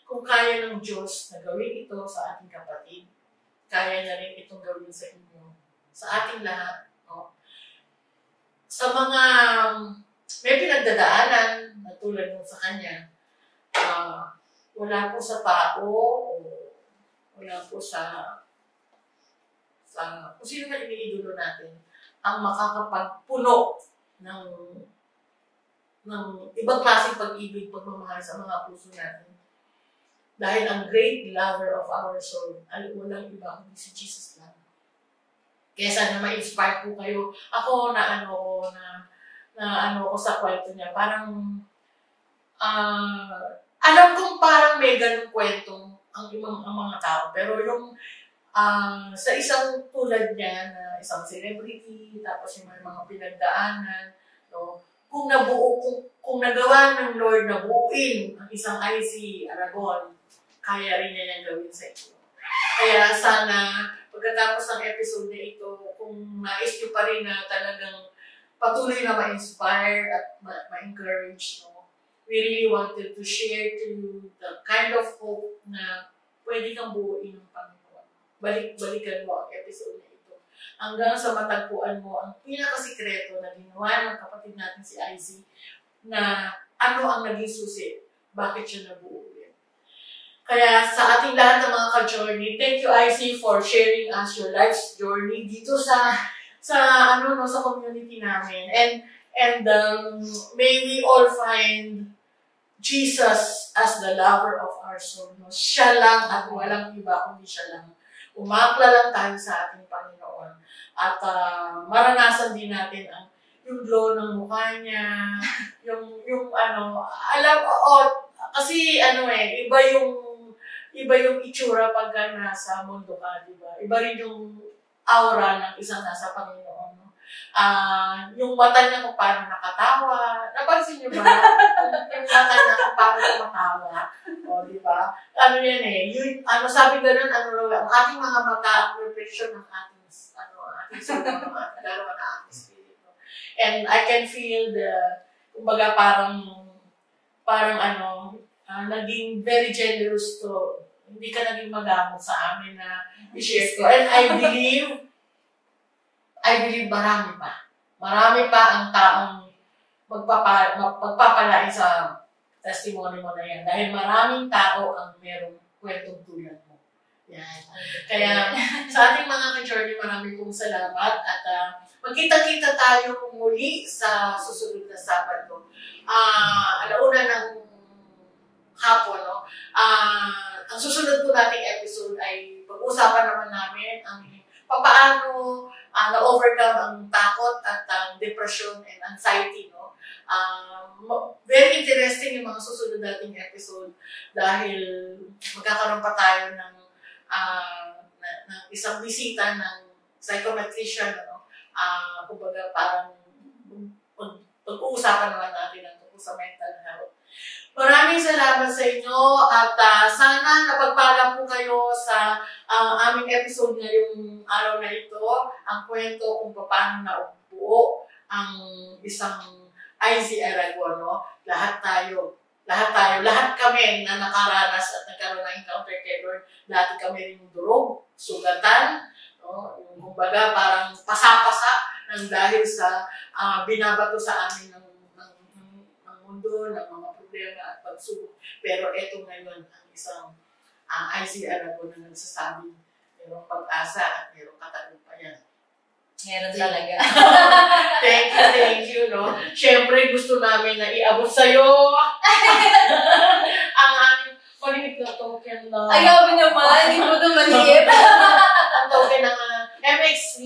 Kung kaya ng Diyos na gawin ito sa ating kapatid, kaya na rin itong gawin sa inyo, sa ating lahat. No? Sa mga may pinagdadaanan na tulad mo sa kanya, wala po sa tao, o wala po sa kung sino man iniidolo natin, ang makakapagpuno ng ibang klaseng pag-ibig, pagmamahal sa mga puso natin. Dahil ang great lover of our soul ay walang iba kundi si Jesus lang. Kaya sana ma-inspire po kayo. Ako na ko sa kwento niya. Parang alam kong parang may ganung kwento ang mga tao. Pero yung sa isang tulad niya na isang celebrity, tapos yung may mga pinagdaanan, no? Kung nagawa ng Lord na buuin ang isang IC Aragon, kaya rin niya yung gawin sa ito. Kaya sana, pagkatapos ng episode na ito, kung nais nyo pa rin na talagang patuloy na ma-inspire at ma-encourage, no? We really wanted to share to you the kind of hope na pwede kang buuin ng Panginoon. Balik-balikan mo ang episode na ito. Hanggang sa matagpuan mo ang pinakasikreto na ginawa ng kapatid natin si IC na ano ang naging susi, bakit siya nabuo ulit. Kaya sa ating lahat ng mga ka-journey, thank you IC for sharing us your life's journey dito sa community namin. And may we all find Jesus as the lover of our soul. No? Siya lang at walang iba kundi siya lang. Umakla lang tayo sa ating Panginoon. At maranasan din natin yung glow ng mukha niya, kasi iba yung itsura pagka nasa mundo ka, di ba? Iba rin yung aura ng isang nasa Panginoon. No? Yung mata niya kung paano nakatawa. Napansin niyo ba? Yung mata niya kung paano kumatawa. O, di ba? Yan sabi ganun, ang ating mga mata, ang reflection ng ating soul, ng ating dalawa na ating spirit. No? And I can feel kumbaga naging very generous to, hindi ka naging magamot sa amin na i-share ko. And I believe marami pa ang taong magpapalain sa testimony mo na yan. Dahil maraming tao ang merong kwentong tulad mo. Yan. Kaya sa ating mga ka-journey, maraming pong salamat at magkita-kita tayo muli sa susunod na Sabado. Alauna ng hapon, no? Ang susunod po nating episode ay pag-usapan naman namin ang paano na-overcome ang takot at depression and anxiety, no? Very interesting yung mga susunod nating episode dahil magkakaroon pa tayo ng isang bisita ng psychometrician, no? Kumbaga parang pag-uusapan naman natin ang tungkol sa mental health. Maraming salamat sa inyo at sana napagpala po kayo sa aming episode ngayong araw na ito, ang kwento kung paano naubuo ang isang IZ Aragon, no? Lahat kami na nakaranas at nagkaroon ng encounter kay Lord, dati kami rin durog, sugatan, no? Yung kumbaga parang pasa-pasa ng dahil sa binabato sa amin ng mundo, ng mga problema at pagsubok. Pero eto ngayon ang isang IZ Aragon na nagsasabi, mayroong pag-asa at mayroong katagumpayan. Meron talaga. Thank you, no? Siyempre, gusto namin na iabot sa'yo ang aming maliit na token na... Ayaw naman, hindi mo ito maliit. Ang token ng MXV,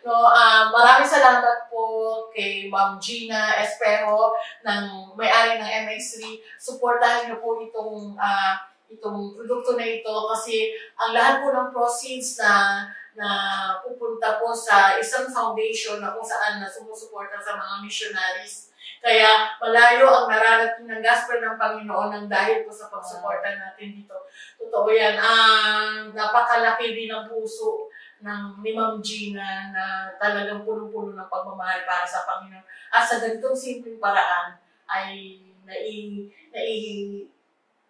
no? Maraming salamat po kay Ma'am Gina Espejo, ng may-ari ng MX3. Supportahan niyo po itong produkto na ito kasi ang lahat po ng proceeds na pupunta po sa isang foundation na kung saan na sumusuporta sa mga missionaries. Kaya malayo ang nararating ng gospel ng Panginoon ng dahil po sa pagsuporta natin dito. Totoo yan. Napakalaki din ang puso ni Ma'am Gina na talagang punong-puno ng pagmamahal para sa Panginoon. At sa ganitong simpleng paraan ay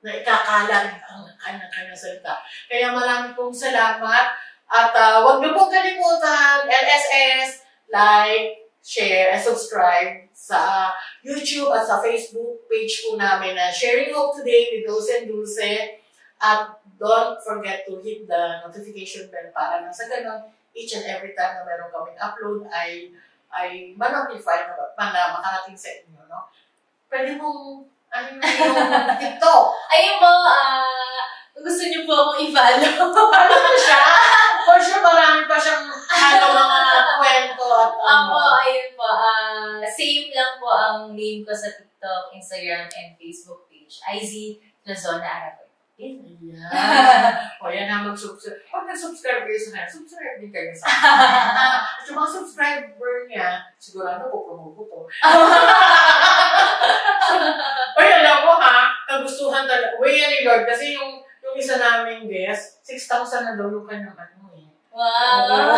naikakalang ang kanyang salita. Kaya marami pong salamat. At huwag niyo pong kalimutan, LSS, like, share, and subscribe sa YouTube at sa Facebook page po namin na Sharing Hope Today with Dulce and Dulce. At don't forget to hit the notification bell para nang sa ganun, each and every time na meron kaming upload ay ma-notify na makarating sa inyo, no? Pwede mong, yung TikTok. Ayun mo, gusto niyo po akong i-follow. Ano mo siya? For sure, marami pa siyang mga kwento at ayun po. Same lang po ang name ko sa TikTok, Instagram, and Facebook page. IZ Lazona Aragon. Yan. O yan na mag-subscribe. Pag nag-subscribe kayo sa kanya, subscribe din kayo sa kanya. At yung mga subscriber niya, sigurado po promote ko. Ay, alam mo ha, kagustuhan talaga. Way yan ni Lord. Kasi yung isa naming guest, 6,000 na daw yung kanyang Wow!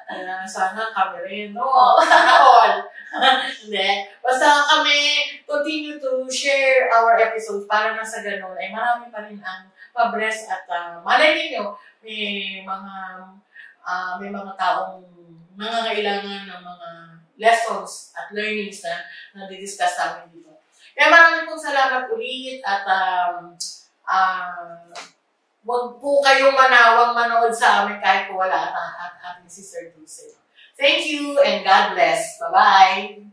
Kaya sana kami rin, no? Sana all. Hindi. Basta kami continue to share our episodes para na sa ganun ay marami pa rin ang pa-bless at malay ninyo, may mga taong nangangailangan ng mga lessons at learnings na di-discuss namin dito. Kaya maraming pong salamat ulit at huwag po kayong manood sa amin kahit po wala ang ating Sister Dulce. Thank you and God bless. Bye-bye!